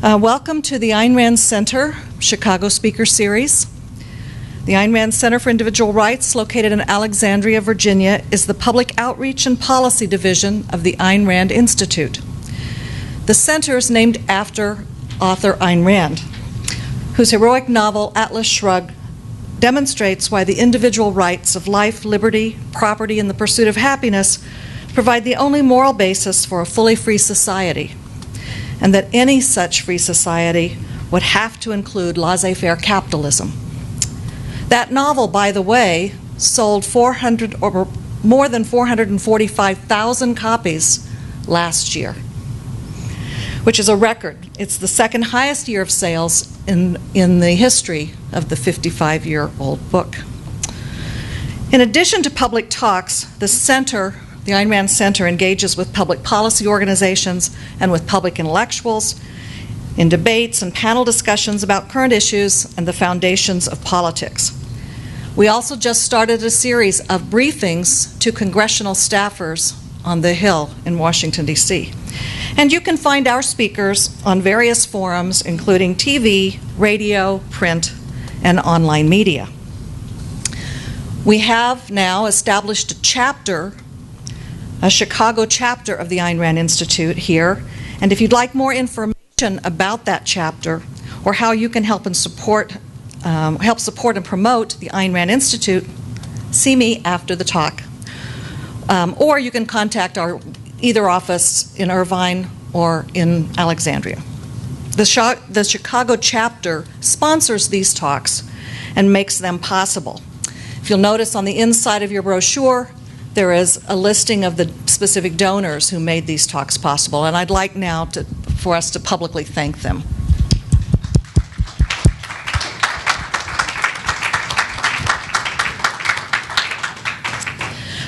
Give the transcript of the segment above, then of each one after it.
Welcome to the Ayn Rand Center Chicago Speaker Series. The Ayn Rand Center for Individual Rights, located in Alexandria, Virginia, is the public outreach and policy division of the Ayn Rand Institute. The center is named after author Ayn Rand, whose heroic novel Atlas Shrugged demonstrates why the individual rights of life, liberty, property, and the pursuit of happiness provide the only moral basis for a fully free society, and that any such free society would have to include laissez-faire capitalism. That novel, by the way, sold more than 445,000 copies last year, which is a record. It's the second highest year of sales in the history of the 55-year-old book. In addition to public talks, the Ayn Rand Center engages with public policy organizations and with public intellectuals in debates and panel discussions about current issues and the foundations of politics. We also just started a series of briefings to congressional staffers on the Hill in Washington, D.C. And you can find our speakers on various forums, including TV, radio, print, and online media. We have now established a Chicago chapter of the Ayn Rand Institute here, and if you'd like more information about that chapter or how you can help support and promote the Ayn Rand Institute, see me after the talk. Or you can contact our either office in Irvine or in Alexandria. The Chicago chapter sponsors these talks and makes them possible. If you'll notice on the inside of your brochure, there is a listing of the specific donors who made these talks possible, and I'd like now for us to publicly thank them.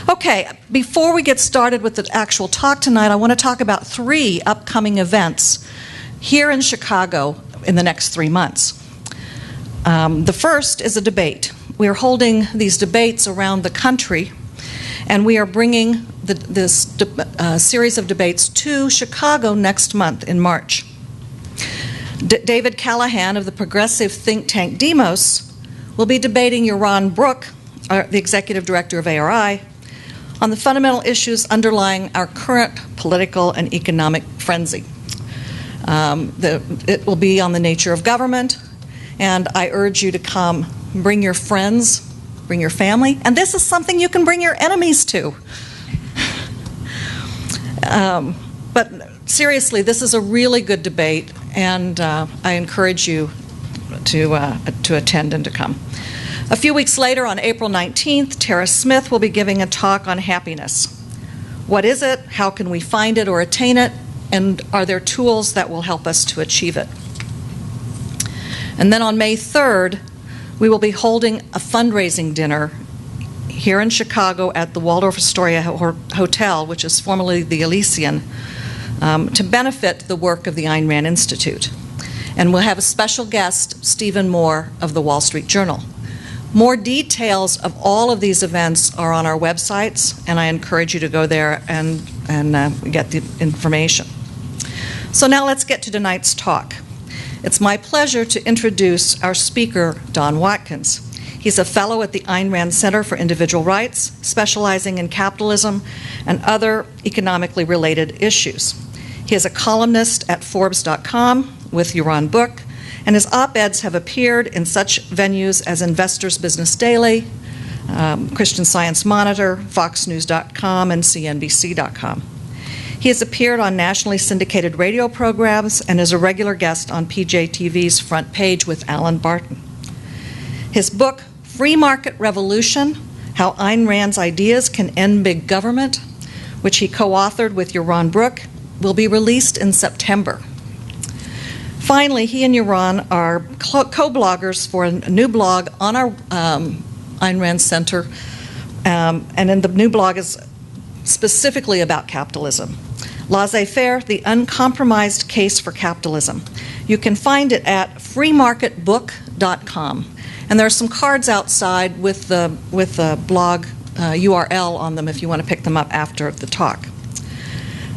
Okay, before we get started with the actual talk tonight, I want to talk about 3 upcoming events here in Chicago in the next 3 months. The first is a debate. We are holding these debates around the country, and we are bringing this series of debates to Chicago next month in March. David Callahan of the progressive think tank Demos will be debating Yaron Brook, the executive director of ARI, on the fundamental issues underlying our current political and economic frenzy. It will be on the nature of government, and I urge you to come. Bring your friends, bring your family, and this is something you can bring your enemies to. But seriously, this is a really good debate, and I encourage you to attend and to come. A few weeks later, on April 19th, Tara Smith will be giving a talk on happiness. What is it? How can we find it or attain it? And are there tools that will help us to achieve it? And then on May 3rd, we will be holding a fundraising dinner here in Chicago at the Waldorf Astoria Hotel, which is formerly the Elysian, to benefit the work of the Ayn Rand Institute. And we'll have a special guest, Stephen Moore of the Wall Street Journal. More details of all of these events are on our websites, and I encourage you to go there and get the information. So now let's get to tonight's talk. It's my pleasure to introduce our speaker, Don Watkins. He's a fellow at the Ayn Rand Center for Individual Rights, specializing in capitalism and other economically related issues. He is a columnist at Forbes.com with Yaron Brook, and his op-eds have appeared in such venues as Investors Business Daily, Christian Science Monitor, FoxNews.com, and CNBC.com. He has appeared on nationally syndicated radio programs and is a regular guest on PJTV's Front Page with Alan Barton. His book, Free Market Revolution: How Ayn Rand's Ideas Can End Big Government, which he co-authored with Yaron Brook, will be released in September. Finally, he and Yaron are co-bloggers for a new blog on our Ayn Rand Center, and then the new blog is specifically about capitalism. Laissez-faire, the uncompromised case for capitalism. You can find it at freemarketbook.com. And there are some cards outside with the blog URL on them if you want to pick them up after the talk.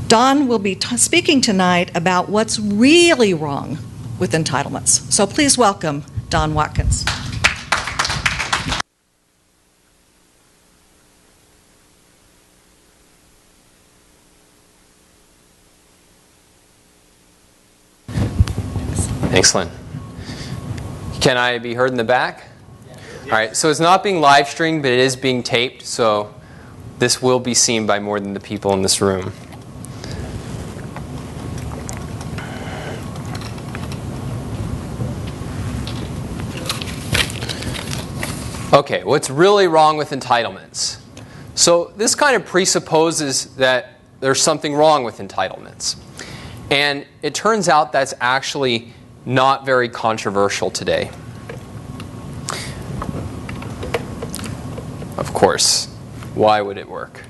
Don will be speaking tonight about what's really wrong with entitlements. So please welcome Don Watkins. Excellent. Can I be heard in the back? All right, so it's not being live streamed, but it is being taped, so this will be seen by more than the people in this room. Okay, what's really wrong with entitlements? So this kind of presupposes that there's something wrong with entitlements. And it turns out that's actually not very controversial today. Of course, why would it work?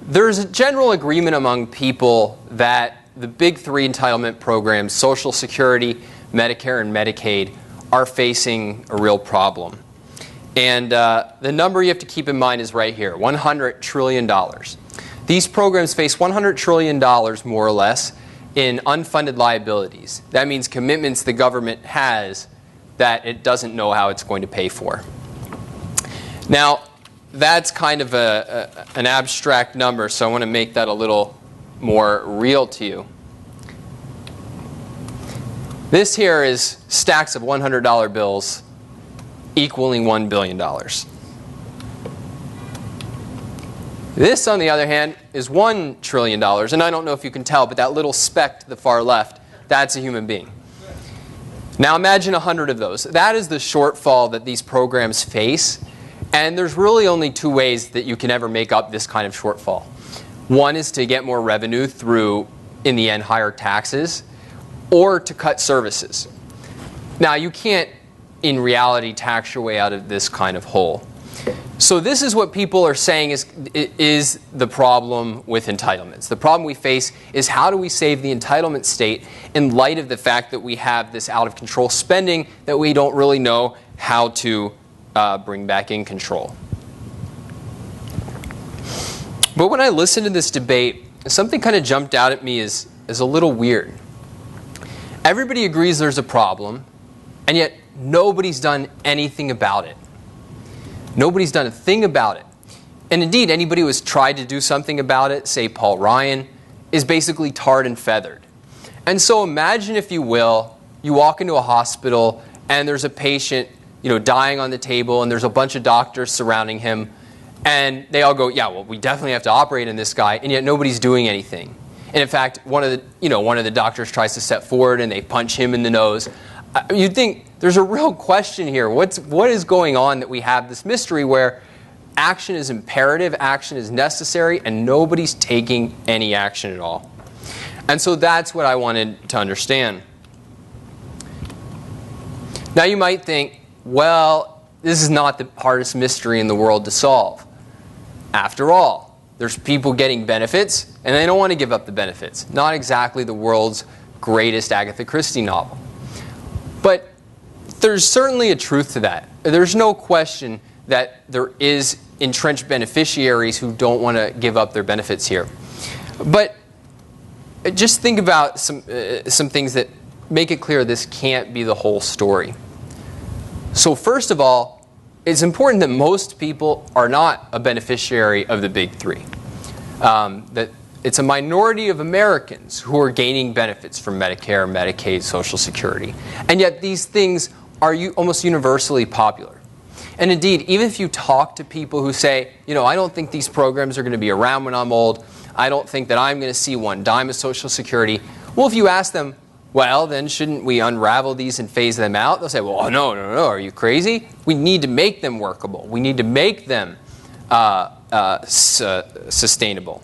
There's a general agreement among people that the big three entitlement programs, Social Security, Medicare, and Medicaid, are facing a real problem. And the number you have to keep in mind is right here, $100 trillion. These programs face $100 trillion, more or less, in unfunded liabilities. That means commitments the government has that it doesn't know how it's going to pay for. Now, that's kind of an abstract number, so I want to make that a little more real to you. This here is stacks of $100 bills equaling $1 billion. This, on the other hand, is $1 trillion. And I don't know if you can tell, but that little speck to the far left, that's a human being. Now imagine 100 of those. That is the shortfall that these programs face. And there's really only two ways that you can ever make up this kind of shortfall. One is to get more revenue through, in the end, higher taxes, or to cut services. Now you can't, in reality, tax your way out of this kind of hole. So this is what people are saying is the problem with entitlements. The problem we face is how do we save the entitlement state in light of the fact that we have this out-of-control spending that we don't really know how to bring back in control. But when I listened to this debate, something kind of jumped out at me as a little weird. Everybody agrees there's a problem, and yet nobody's done anything about it. Nobody's done a thing about it. And indeed, anybody who has tried to do something about it, say Paul Ryan, is basically tarred and feathered. And so imagine, if you will, you walk into a hospital and there's a patient, dying on the table, and there's a bunch of doctors surrounding him, and they all go, yeah, well, we definitely have to operate on this guy, and yet nobody's doing anything. And in fact, one of the doctors tries to step forward and they punch him in the nose. You'd think there's a real question here. What is going on that we have this mystery where action is imperative, action is necessary, and nobody's taking any action at all? And so that's what I wanted to understand. Now you might think, well, this is not the hardest mystery in the world to solve. After all, there's people getting benefits, and they don't want to give up the benefits. Not exactly the world's greatest Agatha Christie novel. But there's certainly a truth to that. There's no question that there is entrenched beneficiaries who don't want to give up their benefits here. But just think about some things that make it clear this can't be the whole story. So first of all, it's important that most people are not a beneficiary of the big three. That it's a minority of Americans who are gaining benefits from Medicare, Medicaid, Social Security. And yet these things are almost universally popular. And indeed, even if you talk to people who say, I don't think these programs are going to be around when I'm old, I don't think that I'm going to see one dime of Social Security. Well, if you ask them, well, then shouldn't we unravel these and phase them out? They'll say, well, no, are you crazy? We need to make them workable. We need to make them sustainable.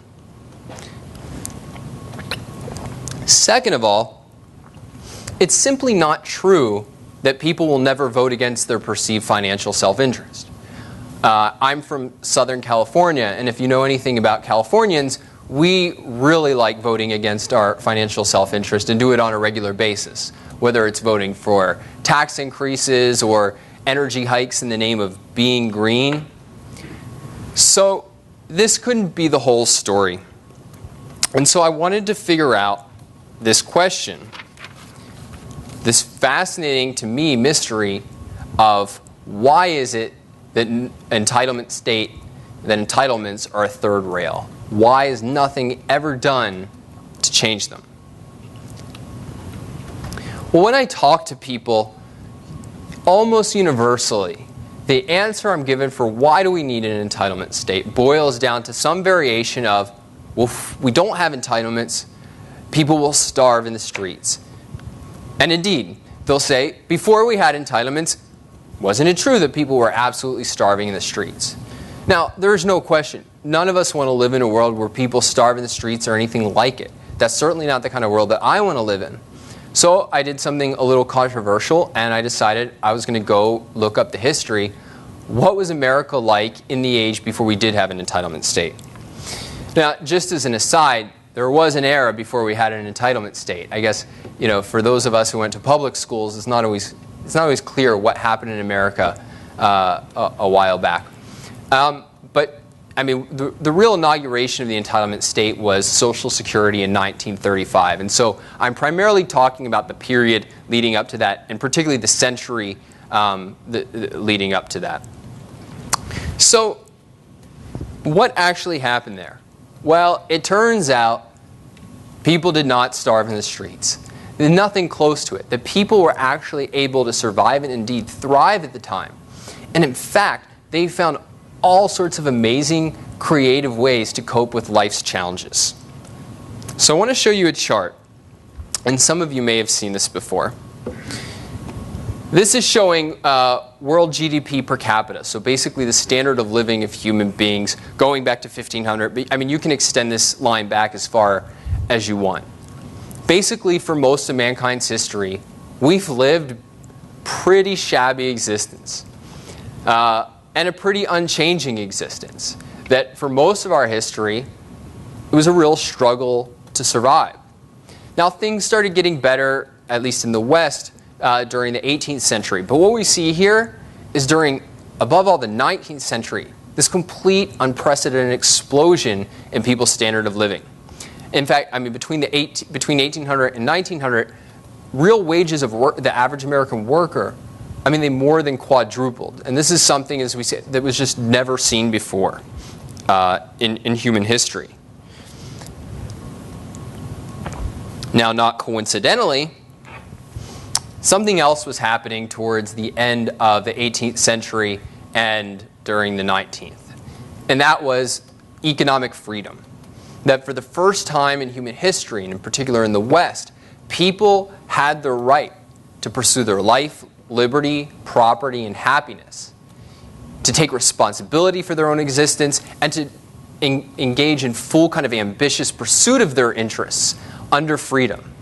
Second of all, it's simply not true that people will never vote against their perceived financial self-interest. I'm from Southern California, and if you know anything about Californians, we really like voting against our financial self-interest and do it on a regular basis, whether it's voting for tax increases or energy hikes in the name of being green. So this couldn't be the whole story. And so I wanted to figure out this question, this fascinating, to me, mystery of why is it that entitlements are a third rail? Why is nothing ever done to change them? Well, when I talk to people, almost universally, the answer I'm given for why do we need an entitlement state boils down to some variation of, well, if we don't have entitlements, people will starve in the streets. And indeed, they'll say, before we had entitlements, wasn't it true that people were absolutely starving in the streets? Now, there's no question. None of us want to live in a world where people starve in the streets or anything like it. That's certainly not the kind of world that I want to live in. So I did something a little controversial, and I decided I was going to go look up the history. What was America like in the age before we did have an entitlement state? Now, just as an aside, there was an era before we had an entitlement state. I guess, for those of us who went to public schools, it's not always clear what happened in America a while back. But I mean, the real inauguration of the entitlement state was Social Security in 1935. And so I'm primarily talking about the period leading up to that, and particularly the century leading up to that. So what actually happened there? Well, it turns out people did not starve in the streets. There's nothing close to it. The people were actually able to survive and indeed thrive at the time. And in fact, they found all sorts of amazing, creative ways to cope with life's challenges. So I want to show you a chart, and some of you may have seen this before. This is showing world GDP per capita, so basically the standard of living of human beings going back to 1500. But, I mean, you can extend this line back as far as you want. Basically, for most of mankind's history, we've lived pretty shabby existence. And a pretty unchanging existence. That for most of our history, it was a real struggle to survive. Now, things started getting better, at least in the West, during the 18th century. But what we see here is during, above all, the 19th century, this complete unprecedented explosion in people's standard of living. In fact, I mean, between 1800 and 1900, real wages of work, the average American worker, I mean, they more than quadrupled. And this is something, as we said, that was just never seen before in human history. Now, not coincidentally, something else was happening towards the end of the 18th century and during the 19th. And that was economic freedom. That for the first time in human history, and in particular in the West, people had the right to pursue their life, liberty, property, and happiness, to take responsibility for their own existence, and to engage in full kind of ambitious pursuit of their interests under freedom.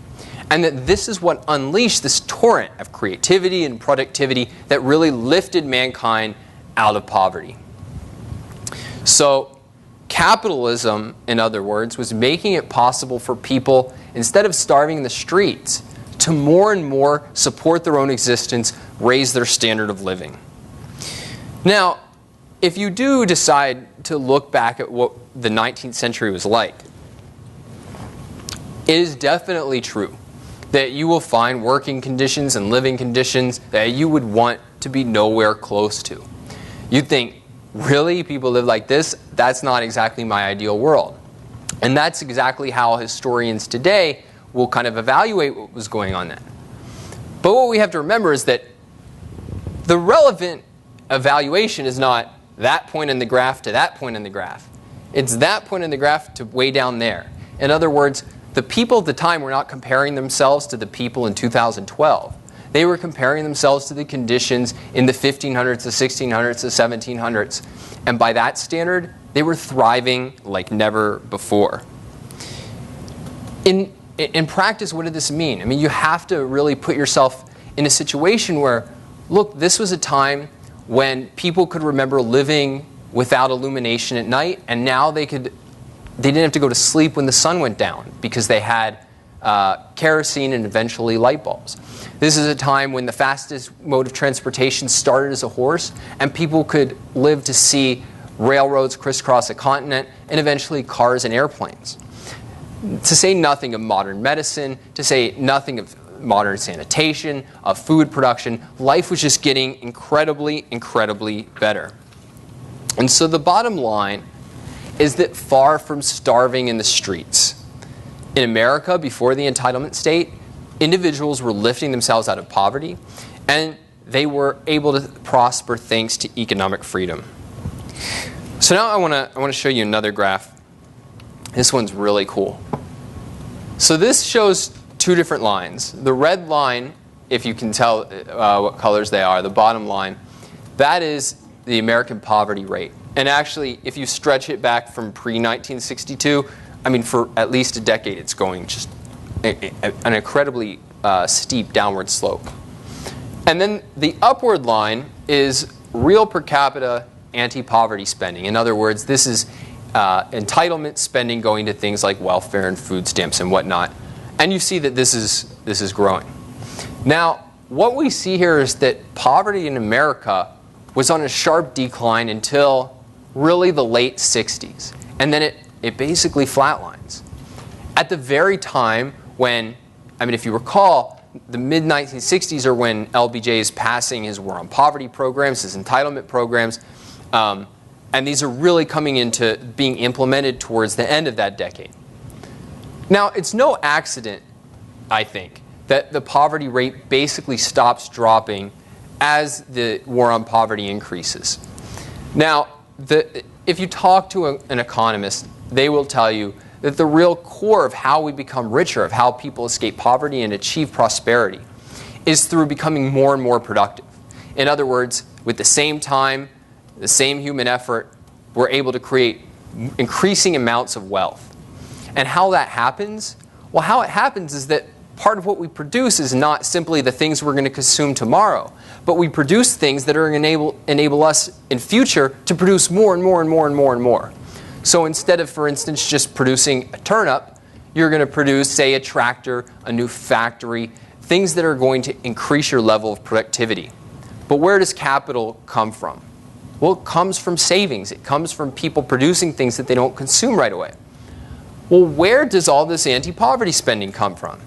And that this is what unleashed this torrent of creativity and productivity that really lifted mankind out of poverty. So capitalism, in other words, was making it possible for people, instead of starving in the streets, to more and more support their own existence, raise their standard of living. Now, if you do decide to look back at what the 19th century was like, it is definitely true that you will find working conditions and living conditions that you would want to be nowhere close to. You'd think, really? People live like this? That's not exactly my ideal world. And that's exactly how historians today will kind of evaluate what was going on then. But what we have to remember is that the relevant evaluation is not that point in the graph to that point in the graph. It's that point in the graph to way down there. In other words, the people at the time were not comparing themselves to the people in 2012. They were comparing themselves to the conditions in the 1500s, the 1600s, the 1700s. And by that standard, they were thriving like never before. In practice, what did this mean? I mean, you have to really put yourself in a situation where, look, this was a time when people could remember living without illumination at night, and now they didn't have to go to sleep when the sun went down because they had kerosene and eventually light bulbs. This is a time when the fastest mode of transportation started as a horse, and people could live to see railroads crisscross a continent, and eventually cars and airplanes. To say nothing of modern medicine, to say nothing of modern sanitation, of food production, life was just getting incredibly, incredibly better. And so the bottom line is that far from starving in the streets, in America, before the entitlement state, individuals were lifting themselves out of poverty, and they were able to prosper thanks to economic freedom. So now I want to show you another graph. This one's really cool. So this shows two different lines. The red line, if you can tell what colors they are, the bottom line, that is the American poverty rate. And actually, if you stretch it back from pre-1962, I mean, for at least a decade, it's going just an incredibly steep downward slope. And then the upward line is real per capita anti-poverty spending. In other words, this is entitlement spending going to things like welfare and food stamps and whatnot. And you see that this is growing. Now, what we see here is that poverty in America was on a sharp decline until really the late 60s. And then it basically flatlines. At the very time when, I mean, if you recall, the mid-1960s are when LBJ is passing his war on poverty programs, his entitlement programs, and these are really coming into being implemented towards the end of that decade. Now, it's no accident, I think, that the poverty rate basically stops dropping as the war on poverty increases. Now, if you talk to an economist, they will tell you that the real core of how we become richer, of how people escape poverty and achieve prosperity, is through becoming more and more productive. In other words, with the same time, the same human effort, we're able to create increasing amounts of wealth. And how that happens? Well, how it happens is that part of what we produce is not simply the things we're going to consume tomorrow, but we produce things that are going to enable us in future to produce more and more and more and more and more. So instead of, for instance, just producing a turnip, you're going to produce, say, a tractor, a new factory, things that are going to increase your level of productivity. But where does capital come from? Well, it comes from savings. It comes from people producing things that they don't consume right away. Well, where does all this anti-poverty spending come from?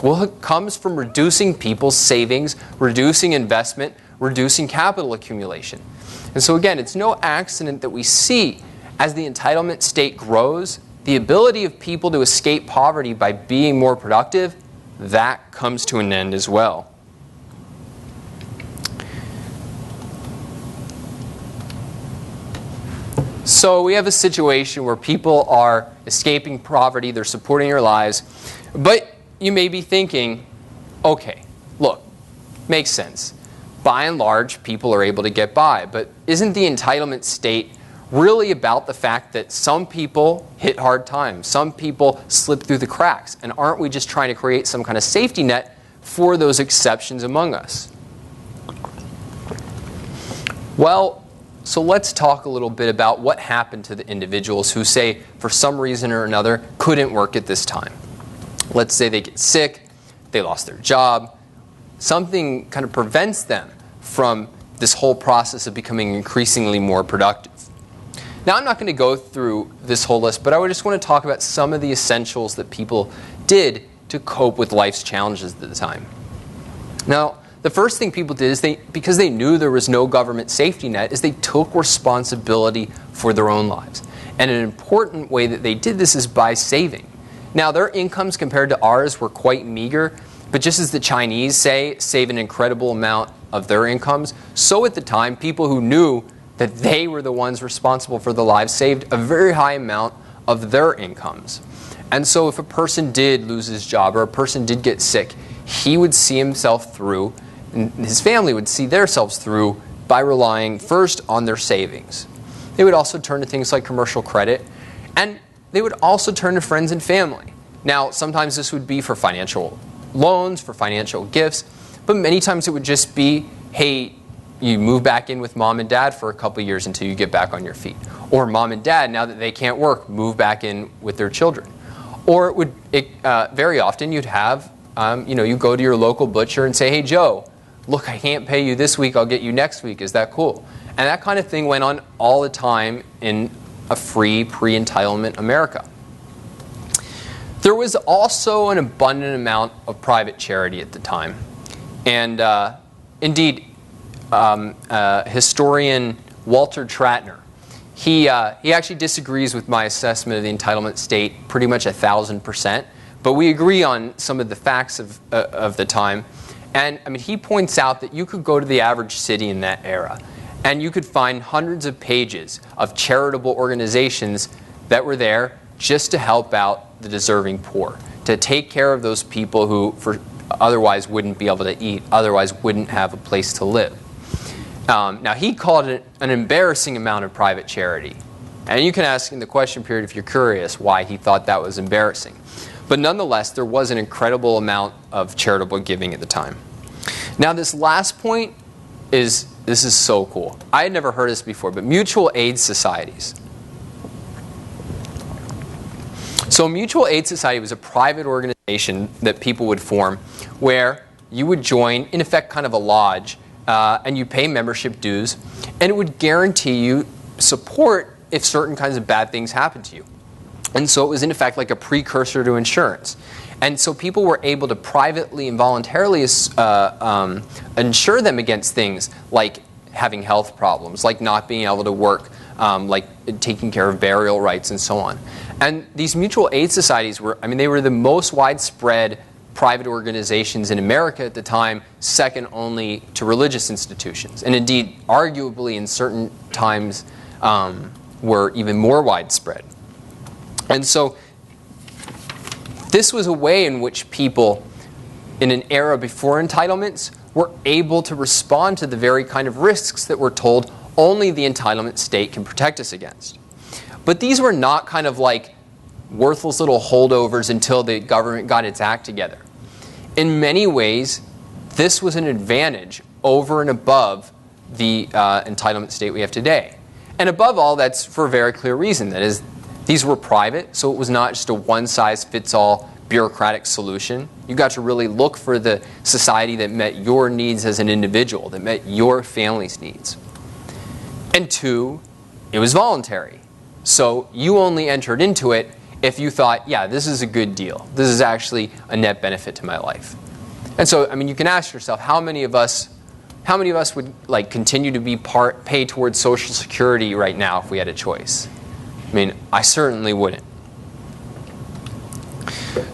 Well, it comes from reducing people's savings, reducing investment, reducing capital accumulation. And so again, it's no accident that we see, as the entitlement state grows, the ability of people to escape poverty by being more productive, that comes to an end as well. So we have a situation where people are escaping poverty, they're supporting their lives, but you may be thinking, okay, look, makes sense. By and large, people are able to get by, but isn't the entitlement state really about the fact that some people hit hard times, some people slip through the cracks, and aren't we just trying to create some kind of safety net for those exceptions among us? Well, so let's talk a little bit about what happened to the individuals who, say, for some reason or another, couldn't work at this time. Let's say they get sick, they lost their job, something kind of prevents them from this whole process of becoming increasingly more productive. Now, I'm not going to go through this whole list, but I just want to talk about some of the essentials that people did to cope with life's challenges at the time. Now, the first thing people did is because they knew there was no government safety net, is they took responsibility for their own lives. And an important way that they did this is by saving. Now, their incomes compared to ours were quite meager, but just as the Chinese save an incredible amount of their incomes, so at the time, people who knew that they were the ones responsible for their lives saved a very high amount of their incomes. And so if a person did lose his job or a person did get sick, he would see himself through, and his family would see themselves through by relying first on their savings. They would also turn to things like commercial credit, and they would also turn to friends and family. Now, sometimes this would be for financial loans, for financial gifts, but many times it would just be, hey, you move back in with mom and dad for a couple years until you get back on your feet. Or mom and dad, now that they can't work, move back in with their children. Or very often you'd have, you go to your local butcher and say, hey, Joe, look, I can't pay you this week, I'll get you next week. Is that cool? And that kind of thing went on all the time in a free, pre-entitlement America. There was also an abundant amount of private charity at the time. And indeed, historian Walter Tratner, he actually disagrees with my assessment of the entitlement state pretty much 1,000%. But we agree on some of the facts of the time. And I mean, he points out that you could go to the average city in that era, and you could find hundreds of pages of charitable organizations that were there just to help out the deserving poor, to take care of those people who otherwise wouldn't be able to eat, otherwise wouldn't have a place to live. Now, he called it an embarrassing amount of private charity. And you can ask in the question period, if you're curious, why he thought that was embarrassing. But nonetheless, there was an incredible amount of charitable giving at the time. Now, this last point this is so cool. I had never heard of this before, but mutual aid societies. So a mutual aid society was a private organization that people would form where you would join, in effect, kind of a lodge, and you pay membership dues, and it would guarantee you support if certain kinds of bad things happened to you. And so it was, in effect, like a precursor to insurance. And so people were able to privately and voluntarily insure them against things like having health problems, like not being able to work, like taking care of burial rights and so on. And these mutual aid societies were, I mean, they were the most widespread private organizations in America at the time, second only to religious institutions. And indeed, arguably in certain times, were even more widespread. And so this was a way in which people in an era before entitlements were able to respond to the very kind of risks that we're told only the entitlement state can protect us against. But these were not kind of like worthless little holdovers until the government got its act together. In many ways, this was an advantage over and above the entitlement state we have today. And above all, that's for a very clear reason. That is, these were private, so it was not just a one-size-fits-all bureaucratic solution. You got to really look for the society that met your needs as an individual, that met your family's needs. And two, it was voluntary. So you only entered into it if you thought, yeah, this is a good deal. This is actually a net benefit to my life. And so, I mean, you can ask yourself, how many of us would like continue to be pay towards Social Security right now if we had a choice? I mean, I certainly wouldn't.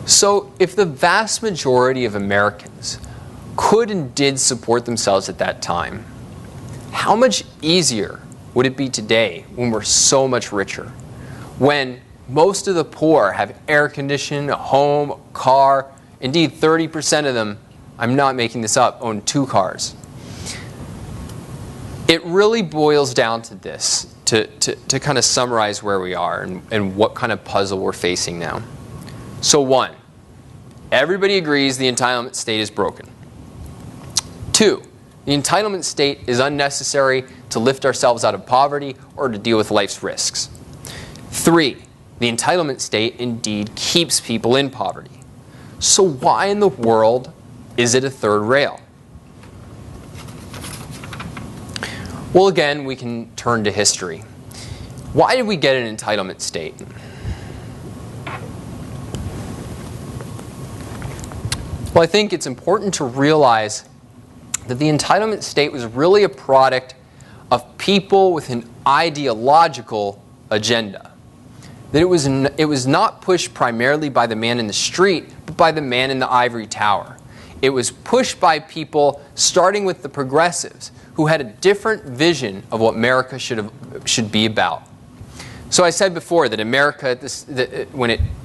So if the vast majority of Americans could and did support themselves at that time, how much easier would it be today when we're so much richer? When most of the poor have air conditioning, a home, a car. Indeed, 30% of them, I'm not making this up, own 2 cars. It really boils down to this, to kind of summarize where we are and what kind of puzzle we're facing now. So 1, everybody agrees the entitlement state is broken. 2, the entitlement state is unnecessary to lift ourselves out of poverty or to deal with life's risks. 3, the entitlement state indeed keeps people in poverty. So why in the world is it a third rail? Well, again, we can turn to history. Why did we get an entitlement state? Well, I think it's important to realize that the entitlement state was really a product of people with an ideological agenda. That it was not pushed primarily by the man in the street, but by the man in the ivory tower. It was pushed by people, starting with the progressives, who had a different vision of what America should be about. So I said before that America,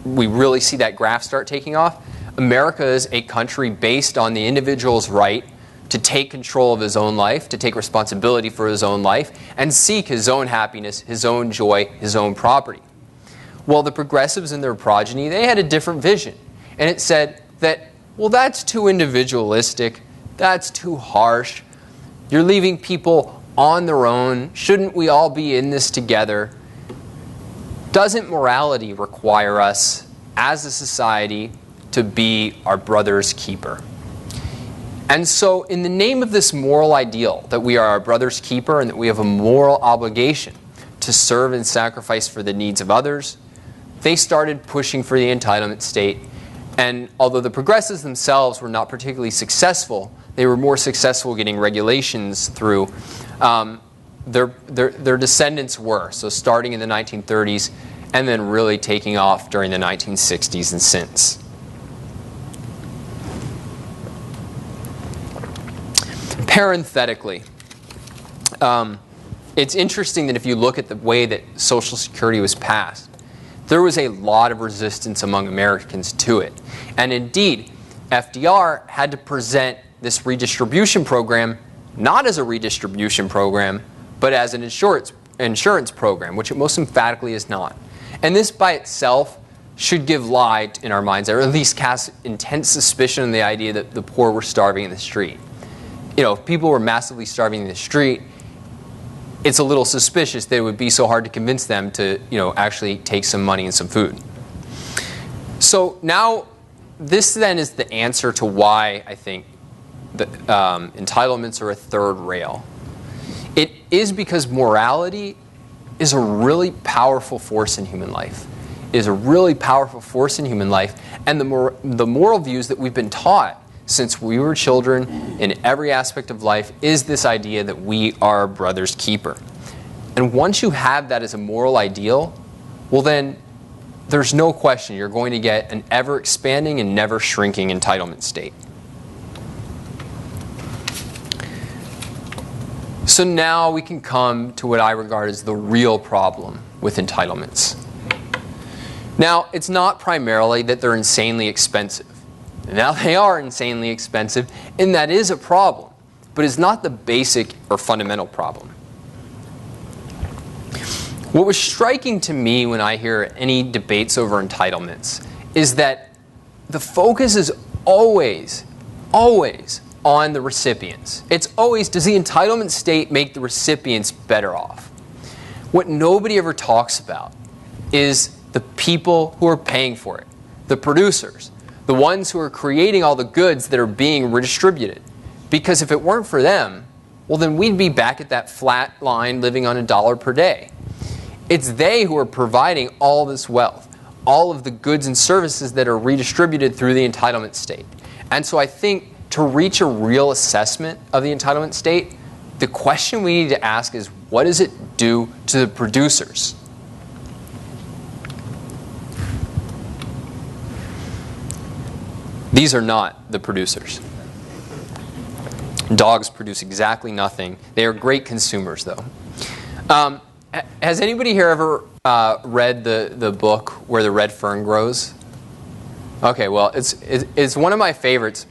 we really see that graph start taking off, America is a country based on the individual's right to take control of his own life, to take responsibility for his own life, and seek his own happiness, his own joy, his own property. Well, the progressives and their progeny, they had a different vision. And it said that, well, that's too individualistic, that's too harsh, you're leaving people on their own, shouldn't we all be in this together? Doesn't morality require us, as a society, to be our brother's keeper? And so in the name of this moral ideal, that we are our brother's keeper and that we have a moral obligation to serve and sacrifice for the needs of others, they started pushing for the entitlement state. And although the progressives themselves were not particularly successful, they were more successful getting regulations through. Their descendants were, so starting in the 1930s and then really taking off during the 1960s and since. Parenthetically, it's interesting that if you look at the way that Social Security was passed, there was a lot of resistance among Americans to it. And indeed, FDR had to present this redistribution program not as a redistribution program, but as an insurance program, which it most emphatically is not. And this by itself should give lie in our minds, or at least cast intense suspicion on the idea that the poor were starving in the street. You know, if people were massively starving in the street, it's a little suspicious that it would be so hard to convince them to, actually take some money and some food. So now, this then is the answer to why I think that entitlements are a third rail. It is because morality is a really powerful force in human life. It is a really powerful force in human life, and the moral views that we've been taught since we were children in every aspect of life is this idea that we are brother's keeper. And once you have that as a moral ideal, well then there's no question you're going to get an ever expanding and never shrinking entitlement state. So now we can come to what I regard as the real problem with entitlements. Now, it's not primarily that they're insanely expensive. Now, they are insanely expensive, and that is a problem, but it's not the basic or fundamental problem. What was striking to me when I hear any debates over entitlements is that the focus is always on the recipients. It's always, does the entitlement state make the recipients better off? What nobody ever talks about is the people who are paying for it, the producers, the ones who are creating all the goods that are being redistributed. Because if it weren't for them, well then we'd be back at that flat line living on $1 per day. It's they who are providing all this wealth, all of the goods and services that are redistributed through the entitlement state. And so I think to reach a real assessment of the entitlement state, the question we need to ask is, what does it do to the producers? These are not the producers. Dogs produce exactly nothing. They are great consumers, though. Has anybody here ever read the book Where the Red Fern Grows? Okay, well, it's one of my favorites.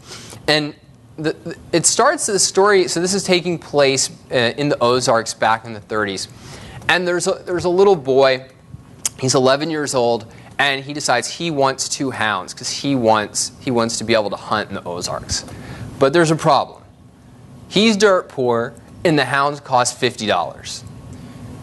And it starts the story, so this is taking place in the Ozarks back in the 30s. And there's a little boy, he's 11 years old, and he decides he wants 2 hounds because he wants to be able to hunt in the Ozarks. But there's a problem. He's dirt poor, and the hounds cost $50.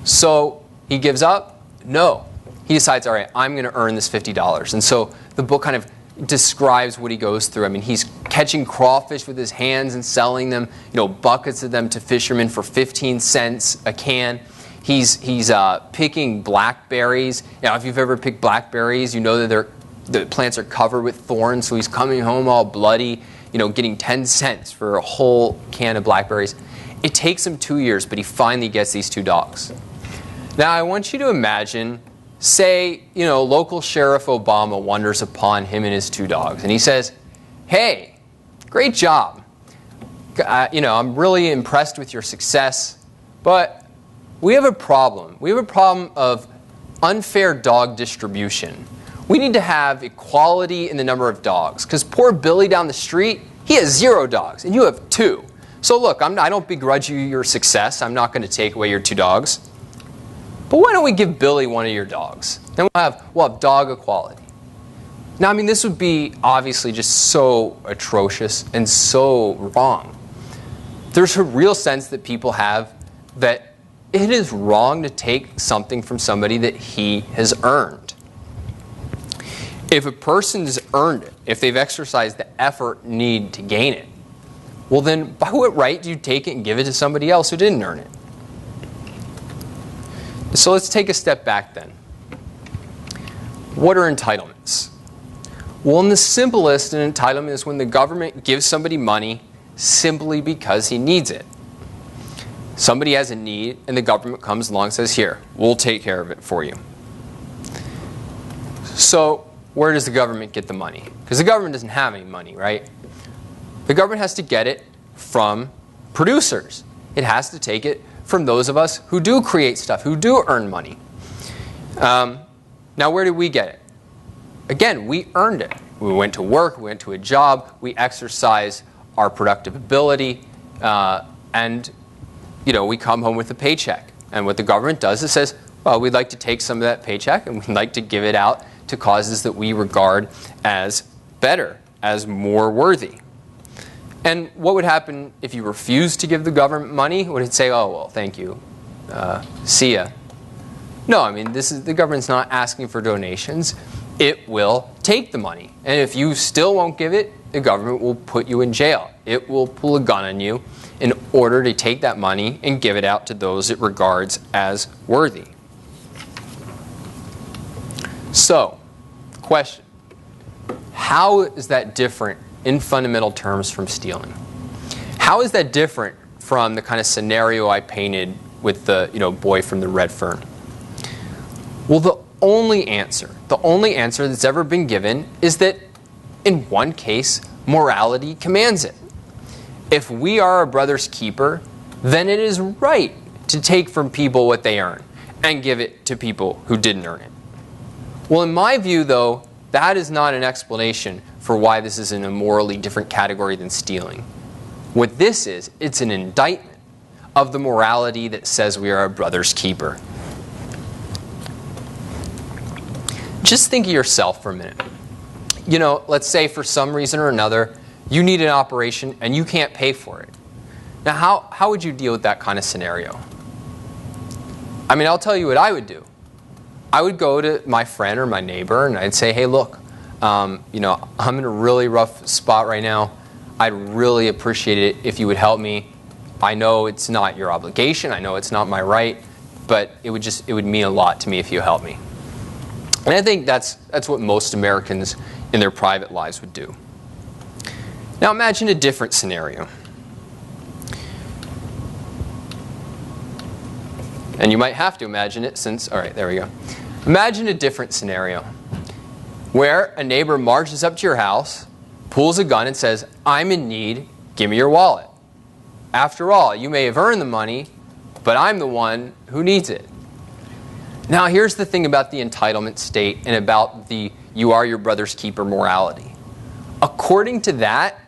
So he gives up? No. He decides, all right, I'm going to earn this $50. And so the book kind of describes what he goes through. I mean, he's catching crawfish with his hands and selling them, buckets of them to fishermen for 15 cents a can. He's picking blackberries. If you've ever picked blackberries, you know that the plants are covered with thorns. So he's coming home all bloody, getting 10 cents for a whole can of blackberries. It takes him 2 years, but he finally gets these 2 dogs. Now, I want you to imagine, say, local Sheriff Obama wanders upon him and his 2 dogs, and he says, "Hey, great job. I'm really impressed with your success, but we have a problem. We have a problem of unfair dog distribution. We need to have equality in the number of dogs, because poor Billy down the street, he has 0 dogs, and you have 2. So look, I don't begrudge you your success. I'm not going to take away your 2 dogs. But why don't we give Billy one of your dogs? Then we'll have dog equality." Now, I mean, this would be obviously just so atrocious and so wrong. There's a real sense that people have that it is wrong to take something from somebody that he has earned. If a person's earned it, if they've exercised the effort needed to gain it, Well then, by what right do you take it and give it to somebody else who didn't earn it? So let's take a step back then. What are entitlements? Well, in the simplest, an entitlement is when the government gives somebody money simply because he needs it. Somebody has a need, and the government comes along and says, here, we'll take care of it for you. So where does the government get the money? Because the government doesn't have any money, right? The government has to get it from producers. It has to take it from those of us who do create stuff, who do earn money. Now, where did we get it? Again, we earned it. We went to work, we went to a job, we exercised our productive ability, and we come home with a paycheck. And what the government does is says, well, we'd like to take some of that paycheck and we'd like to give it out to causes that we regard as better, as more worthy. And what would happen if you refused to give the government money? Would it say, oh, well, thank you, see ya? No, I mean, the government's not asking for donations. It will take the money. And if you still won't give it, the government will put you in jail. It will pull a gun on you in order to take that money and give it out to those it regards as worthy. So, question. How is that different in fundamental terms from stealing? How is that different from the kind of scenario I painted with the boy from the red fern? Well, the only answer that's ever been given is that in one case, morality commands it. If we are our brother's keeper, then it is right to take from people what they earn and give it to people who didn't earn it. Well, in my view, though, that is not an explanation for why this is in a morally different category than stealing. What this is, it's an indictment of the morality that says we are our brother's keeper. Just think of yourself for a minute. Let's say for some reason or another, you need an operation and you can't pay for it. Now, how would you deal with that kind of scenario? I mean, I'll tell you what I would do. I would go to my friend or my neighbor and I'd say, hey, look, I'm in a really rough spot right now. I'd really appreciate it if you would help me. I know it's not your obligation. I know it's not my right, but it would mean a lot to me if you help me. And I think that's what most Americans in their private lives would do. Now imagine a different scenario. And you might have to imagine it since, all right, there we go. Imagine a different scenario where a neighbor marches up to your house, pulls a gun and says, I'm in need, give me your wallet. After all, you may have earned the money, but I'm the one who needs it. Now here's the thing about the entitlement state and about the you are your brother's keeper morality. According to that,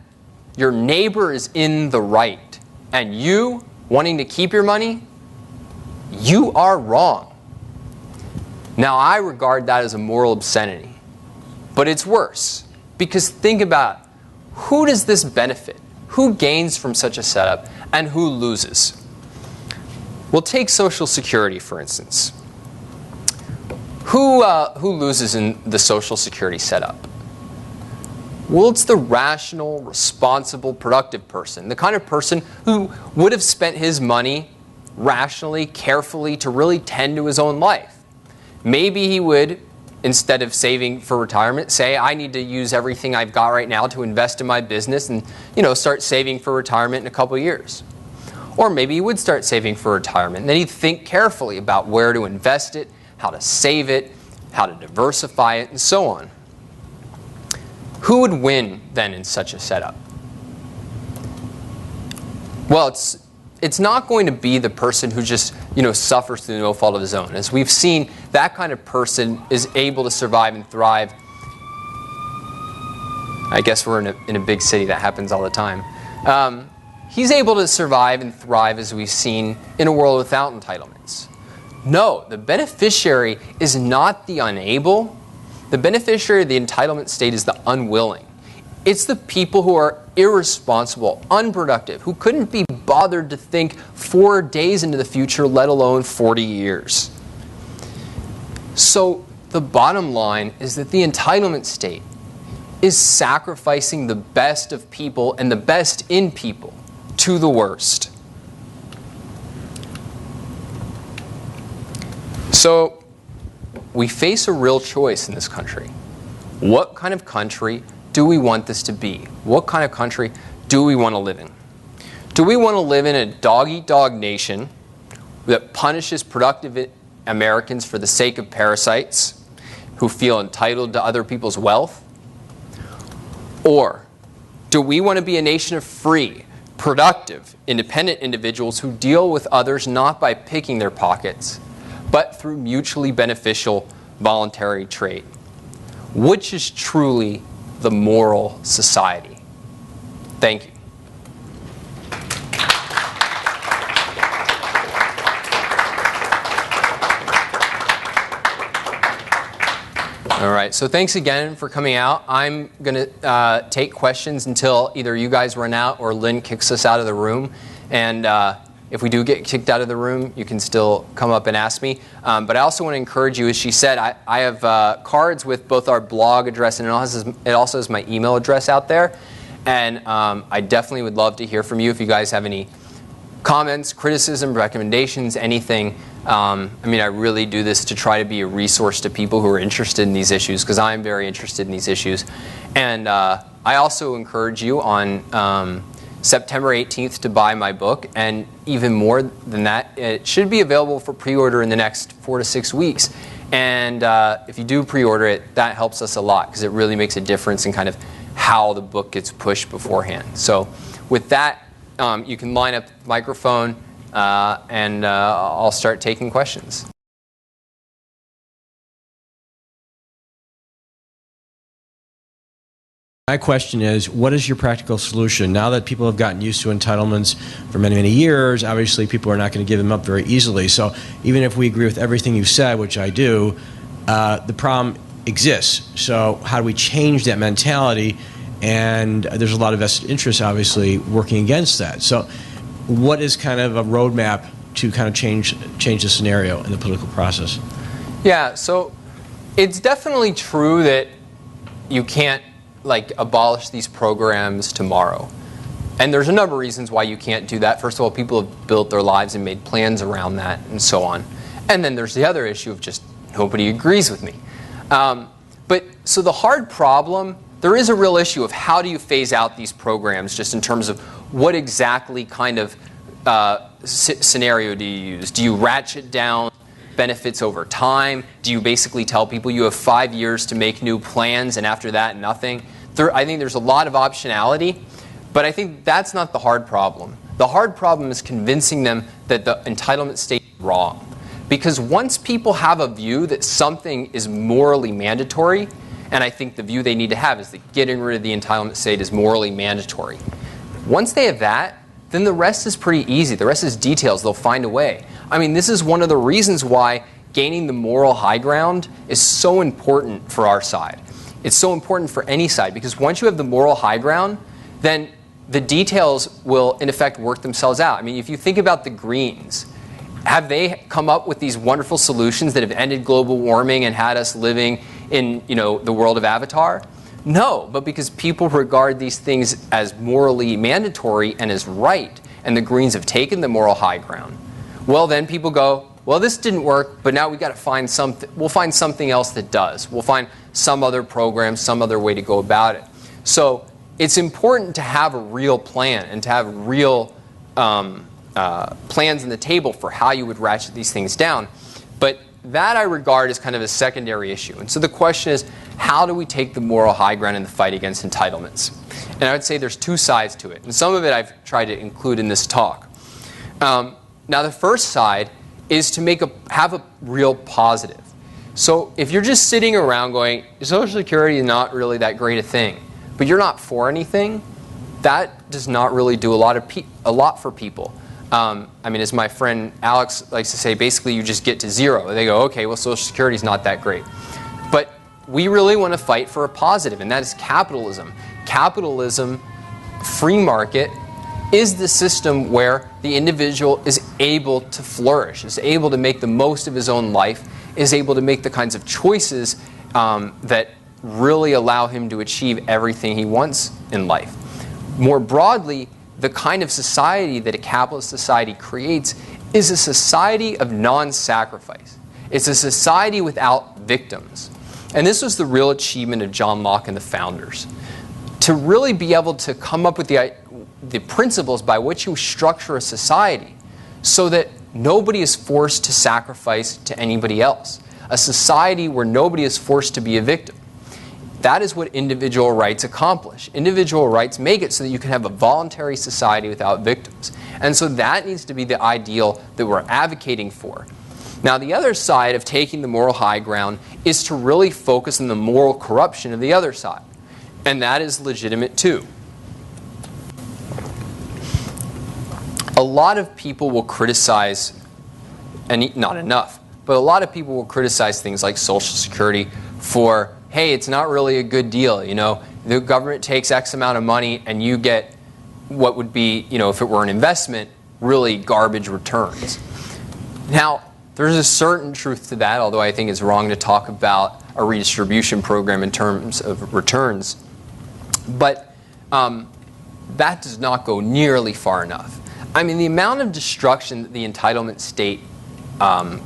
your neighbor is in the right, and you, wanting to keep your money, you are wrong. Now I regard that as a moral obscenity, but it's worse, because think about it. Who does this benefit? Who gains from such a setup, and who loses? Well, take Social Security, for instance. Who loses in the Social Security setup? Well, it's the rational, responsible, productive person. The kind of person who would have spent his money rationally, carefully, to really tend to his own life. Maybe he would, instead of saving for retirement, say, I need to use everything I've got right now to invest in my business and, start saving for retirement in a couple of years. Or maybe he would start saving for retirement. And then he'd think carefully about where to invest it, how to save it, how to diversify it, and so on. Who would win then in such a setup? Well, it's not going to be the person who just suffers through no fault of his own. As we've seen, that kind of person is able to survive and thrive. I guess we're in a big city. That happens all the time. He's able to survive and thrive, as we've seen, in a world without entitlements. No, the beneficiary is not the unable. The beneficiary of the entitlement state is the unwilling. It's the people who are irresponsible, unproductive, who couldn't be bothered to think 4 days into the future, let alone 40 years. So the bottom line is that the entitlement state is sacrificing the best of people and the best in people to the worst. So we face a real choice in this country. What kind of country do we want this to be? What kind of country do we want to live in? Do we want to live in a dog-eat-dog nation that punishes productive Americans for the sake of parasites who feel entitled to other people's wealth? Or do we want to be a nation of free, productive, independent individuals who deal with others not by picking their pockets, but through mutually beneficial voluntary trade? Which is truly the moral society? Thank you. All right, so thanks again for coming out. I'm going to take questions until either you guys run out or Lynn kicks us out of the room. And if we do get kicked out of the room, you can still come up and ask me. But I also want to encourage you, as she said, I have cards with both our blog address and it also has my email address out there. And I definitely would love to hear from you if you guys have any comments, criticism, recommendations, anything. I mean, I really do this to try to be a resource to people who are interested in these issues, because I'm very interested in these issues. And I also encourage you on September 18th to buy my book, and even more than that, it should be available for pre-order in the next 4 to 6 weeks. And if you do pre-order it, that helps us a lot, because it really makes a difference in kind of how the book gets pushed beforehand. So with that, you can line up the microphone, and I'll start taking questions. My question is, what is your practical solution? Now that people have gotten used to entitlements for many, many years, obviously people are not going to give them up very easily. So even if we agree with everything you said, which I do, the problem exists. So how do we change that mentality? And there's a lot of vested interest, obviously, working against that. So what is kind of a roadmap to kind of change the scenario in the political process? Yeah, so it's definitely true that you can't abolish these programs tomorrow. And there's a number of reasons why you can't do that. First of all, people have built their lives and made plans around that and so on. And then there's the other issue of just nobody agrees with me. But so the hard problem, there is a real issue of how do you phase out these programs, just in terms of what exactly kind of scenario do you use? Do you ratchet down benefits over time? Do you basically tell people you have 5 years to make new plans and after that nothing? I think there's a lot of optionality, but I think that's not the hard problem. The hard problem is convincing them that the entitlement state is wrong. Because once people have a view that something is morally mandatory, and I think the view they need to have is that getting rid of the entitlement state is morally mandatory. Once they have that, then the rest is pretty easy. The rest is details. They'll find a way. I mean, this is one of the reasons why gaining the moral high ground is so important for our side. It's so important for any side, because once you have the moral high ground, then the details will, in effect, work themselves out. I mean, if you think about the Greens, have they come up with these wonderful solutions that have ended global warming and had us living in, the world of Avatar? No, but because people regard these things as morally mandatory and as right, and the Greens have taken the moral high ground, well, then people go, well, this didn't work, but now we've got to find something. We'll find something else that does. We'll find some other program, some other way to go about it. So it's important to have a real plan and to have real plans on the table for how you would ratchet these things down. But that I regard as kind of a secondary issue. And so the question is, how do we take the moral high ground in the fight against entitlements? And I would say there's two sides to it. And some of it I've tried to include in this talk. Now the first side is to have a real positive. So if you're just sitting around going, Social Security is not really that great a thing, but you're not for anything, that does not really do a lot for people. I mean, as my friend Alex likes to say, basically you just get to zero. They go, okay, well, Social Security is not that great. But we really want to fight for a positive, and that is capitalism. Capitalism, free market, is the system where the individual is able to flourish, is able to make the most of his own life, is able to make the kinds of choices that really allow him to achieve everything he wants in life. More broadly, the kind of society that a capitalist society creates is a society of non-sacrifice. It's a society without victims. And this was the real achievement of John Locke and the founders. To really be able to come up with the principles by which you structure a society so that nobody is forced to sacrifice to anybody else. A society where nobody is forced to be a victim. That is what individual rights accomplish. Individual rights make it so that you can have a voluntary society without victims. And so that needs to be the ideal that we're advocating for. Now, the other side of taking the moral high ground is to really focus on the moral corruption of the other side. And that is legitimate too. A lot of people will criticize, and not enough, but a lot of people will criticize things like Social Security for, hey, it's not really a good deal. You know, the government takes X amount of money and you get what would be, you know, if it were an investment, really garbage returns. Now, there's a certain truth to that, although I think it's wrong to talk about a redistribution program in terms of returns. But that does not go nearly far enough. I mean, the amount of destruction that the entitlement state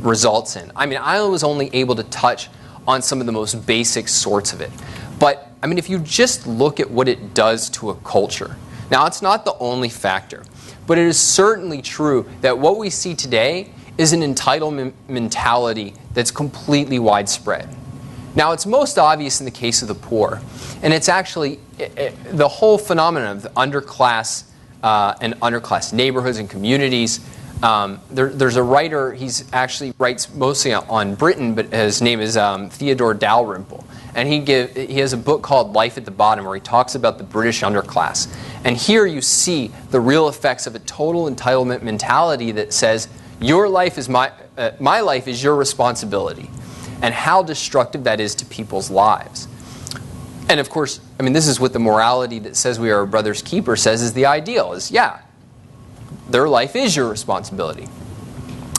results in. I mean, I was only able to touch on some of the most basic sorts of it. But, I mean, if you just look at what it does to a culture. Now, it's not the only factor. But it is certainly true that what we see today is an entitlement mentality that's completely widespread. Now, it's most obvious in the case of the poor. And it's actually the whole phenomenon of the underclass and underclass neighborhoods and communities. There's a writer, he's actually writes mostly on Britain, but his name is Theodore Dalrymple. And he has a book called Life at the Bottom where he talks about the British underclass. And here you see the real effects of a total entitlement mentality that says, your life is my life is your responsibility, and how destructive that is to people's lives. And of course, I mean, this is what the morality that says we are a brother's keeper says is the ideal, is yeah, their life is your responsibility.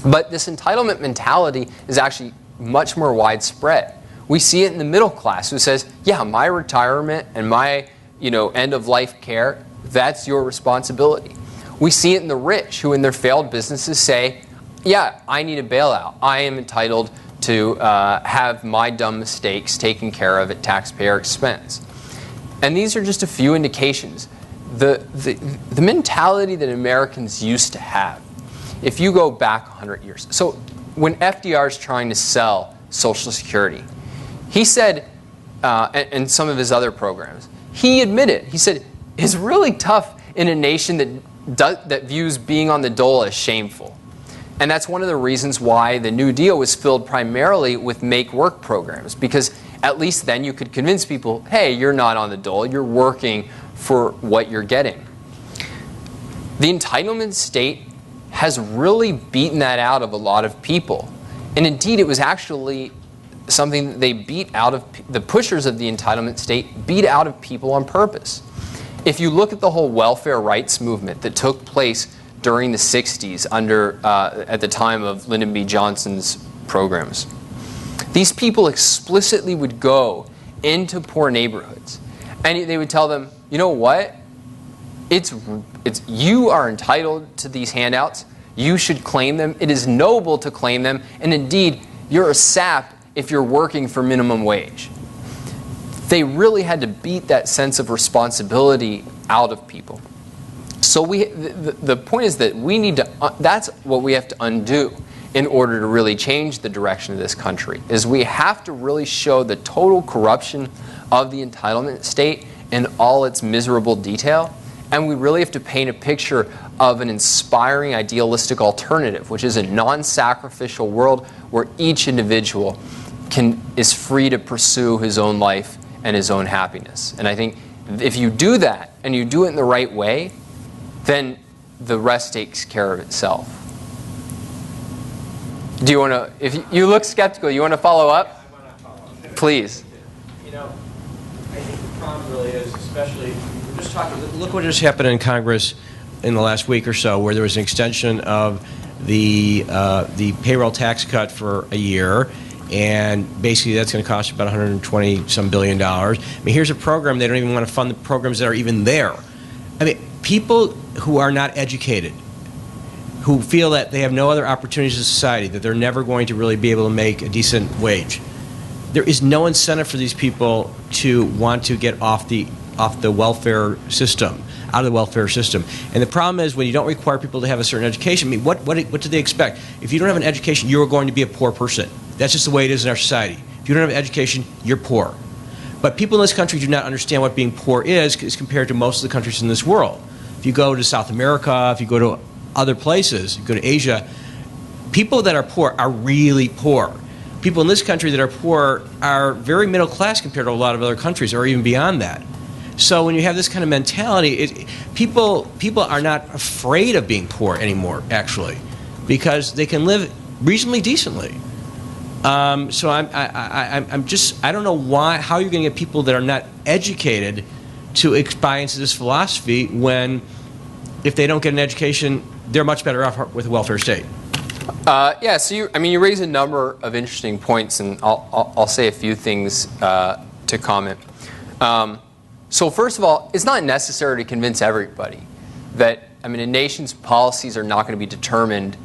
But this entitlement mentality is actually much more widespread. We see it in the middle class who says, yeah, my retirement and my end of life care, that's your responsibility. We see it in the rich who in their failed businesses say, yeah, I need a bailout. I am entitled to have my dumb mistakes taken care of at taxpayer expense. And these are just a few indications. The mentality that Americans used to have, if you go back 100 years. So when FDR is trying to sell Social Security, he said, and some of his other programs, he admitted, he said, it's really tough in a nation that views being on the dole as shameful. And that's one of the reasons why the New Deal was filled primarily with make-work programs, because at least then you could convince people, hey, you're not on the dole, you're working for what you're getting. The entitlement state has really beaten that out of a lot of people. And indeed, it was actually something that they beat out of, the pushers of the entitlement state beat out of people on purpose. If you look at the whole welfare rights movement that took place during the 60s at the time of Lyndon B. Johnson's programs, these people explicitly would go into poor neighborhoods and they would tell them, you know what, you are entitled to these handouts, you should claim them, it is noble to claim them, and indeed you're a sap if you're working for minimum wage. They really had to beat that sense of responsibility out of people. So the point is that we need to, that's what we have to undo in order to really change the direction of this country, is we have to really show the total corruption of the entitlement state in all its miserable detail, and we really have to paint a picture of an inspiring idealistic alternative, which is a non-sacrificial world where each individual is free to pursue his own life and his own happiness. And I think if you do that, and you do it in the right way, then the rest takes care of itself. Do you want to, if you look skeptical, you want to follow up? I want to follow up. Please. I think the problem really is, especially, we're just talking, look what just happened in Congress in the last week or so, where there was an extension of the payroll tax cut for a year, And basically that's going to cost you about $120 billion. I mean, here's a program, they don't even want to fund the programs that are even there. I mean, people who are not educated, who feel that they have no other opportunities in society, that they're never going to really be able to make a decent wage, there is no incentive for these people to want to get off the welfare system, out of the welfare system. And the problem is when you don't require people to have a certain education, I mean, what do they expect? If you don't have an education, you are going to be a poor person. That's just the way it is in our society. If you don't have an education, you're poor. But people in this country do not understand what being poor is compared to most of the countries in this world. If you go to South America, if you go to other places, you go to Asia, people that are poor are really poor. People in this country that are poor are very middle class compared to a lot of other countries, or even beyond that. So when you have this kind of mentality, people are not afraid of being poor anymore, actually, because they can live reasonably decently. So I don't know how you're going to get people that are not educated to buy into this philosophy when, if they don't get an education, they're much better off with a welfare state. Yeah, so you raise a number of interesting points, and I'll say a few things to comment. So first of all, it's not necessary to convince everybody that, a nation's policies are not going to be determined.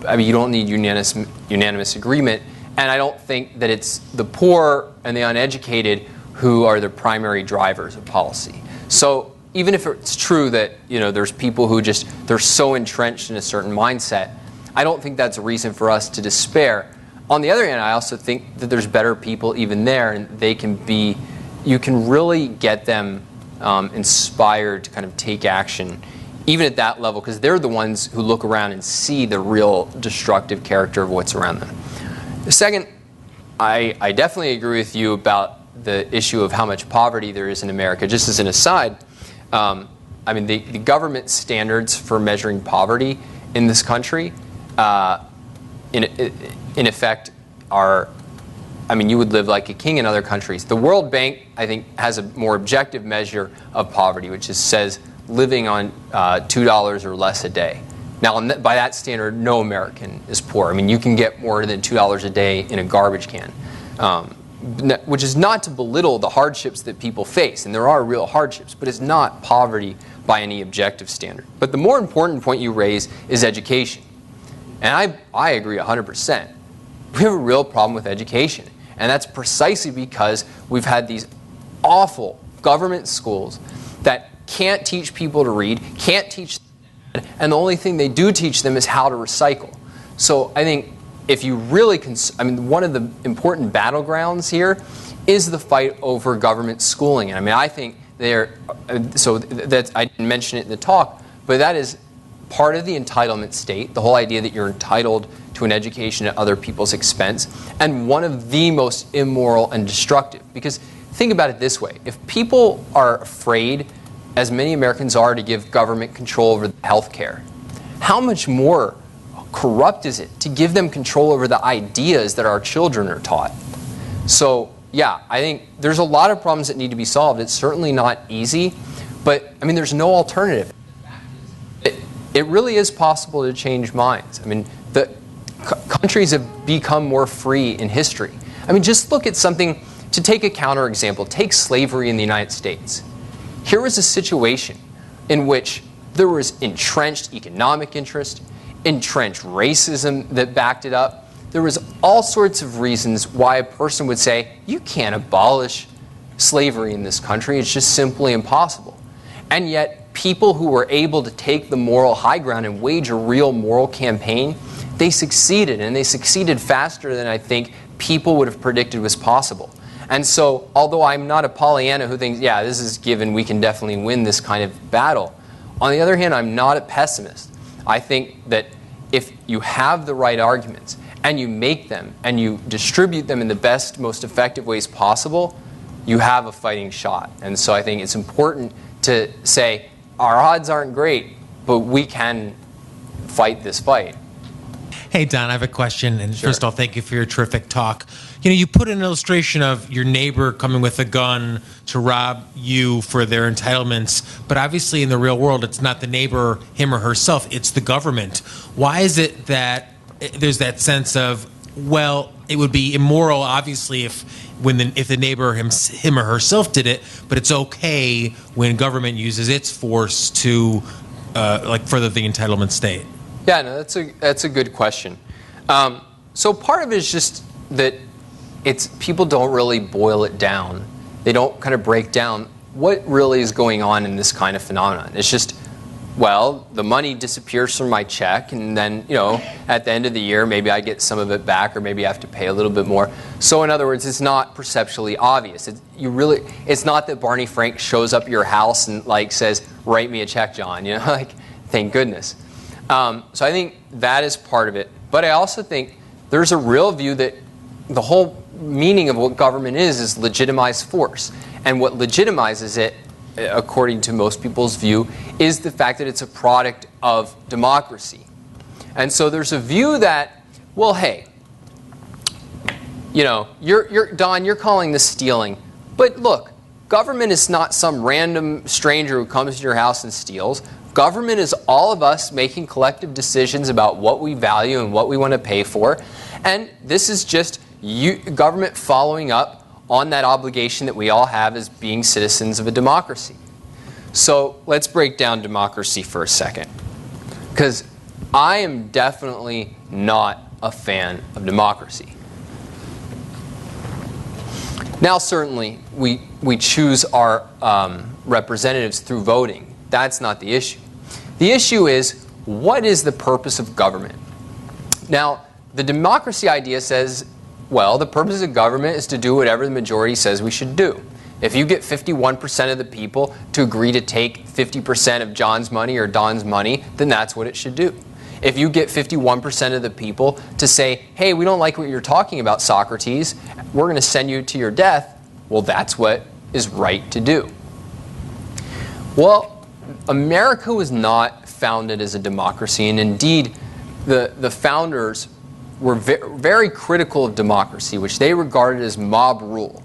You don't need unanimous agreement, and I don't think that it's the poor and the uneducated who are the primary drivers of policy. So even if it's true that there's people who they're so entrenched in a certain mindset, I don't think that's a reason for us to despair. On the other hand, I also think that there's better people even there, and you can really get them inspired to kind of take action, even at that level, because they're the ones who look around and see the real destructive character of what's around them. Second, I definitely agree with you about the issue of how much poverty there is in America. Just as an aside, the government standards for measuring poverty in this country, in effect, are, you would live like a king in other countries. The World Bank, I think, has a more objective measure of poverty, which says living on $2 or less a day. Now, by that standard, no American is poor. You can get more than $2 a day in a garbage can, which is not to belittle the hardships that people face, and there are real hardships, but it's not poverty by any objective standard. But the more important point you raise is education. And I agree 100%. We have a real problem with education, and that's precisely because we've had these awful government schools that can't teach people to read, can't teach, and the only thing they do teach them is how to recycle. So I think if you really, one of the important battlegrounds here is the fight over government schooling. And I think that I didn't mention it in the talk, but that is part of the entitlement state, the whole idea that you're entitled to an education at other people's expense, and one of the most immoral and destructive. Because think about it this way, if people are afraid, as many Americans are, to give government control over health care, how much more corrupt is it to give them control over the ideas that our children are taught? So yeah, I think there's a lot of problems that need to be solved. It's certainly not easy, but there's no alternative. It really is possible to change minds. The countries have become more free in history. Just look at something, to take a counterexample, take slavery in the United States. Here was a situation in which there was entrenched economic interest, entrenched racism that backed it up. There was all sorts of reasons why a person would say, you can't abolish slavery in this country, it's just simply impossible. And yet, people who were able to take the moral high ground and wage a real moral campaign, they succeeded, and they succeeded faster than I think people would have predicted was possible. And so, although I'm not a Pollyanna who thinks, yeah, this is given, we can definitely win this kind of battle, on the other hand, I'm not a pessimist. I think that if you have the right arguments, and you make them, and you distribute them in the best, most effective ways possible, you have a fighting shot. And so I think it's important to say, our odds aren't great, but we can fight this fight. Hey, Don, I have a question. And Sure. First of all, thank you for your terrific talk. You put an illustration of your neighbor coming with a gun to rob you for their entitlements. But obviously in the real world, it's not the neighbor, him or herself, it's the government. Why is it that there's that sense of well, it would be immoral, obviously, if the neighbor him or herself did it, but it's okay when government uses its force to further the entitlement state. Yeah, no, that's a good question. So part of it is just that people don't really boil it down. They don't kind of break down what really is going on in this kind of phenomenon. It's just, well, the money disappears from my check, and then, at the end of the year, maybe I get some of it back, or maybe I have to pay a little bit more. So in other words, it's not perceptually obvious. It's not that Barney Frank shows up at your house and says, "Write me a check, John." Thank goodness. So I think that is part of it. But I also think there's a real view that the whole meaning of what government is legitimized force. And what legitimizes it, according to most people's view, is the fact that it's a product of democracy. And so there's a view that, well, hey, Don, you're calling this stealing. But look, government is not some random stranger who comes to your house and steals. Government is all of us making collective decisions about what we value and what we want to pay for. And this is just government following up on that obligation that we all have as being citizens of a democracy. So let's break down democracy for a second. Because I am definitely not a fan of democracy. Now, certainly, we choose our representatives through voting. That's not the issue. The issue is, what is the purpose of government? Now, the democracy idea says, well, the purpose of government is to do whatever the majority says we should do. If you get 51% of the people to agree to take 50% of John's money or Don's money, then that's what it should do. If you get 51% of the people to say, hey, we don't like what you're talking about, Socrates, we're going to send you to your death, well, that's what is right to do. Well, America was not founded as a democracy, and indeed, the founders were very critical of democracy, which they regarded as mob rule.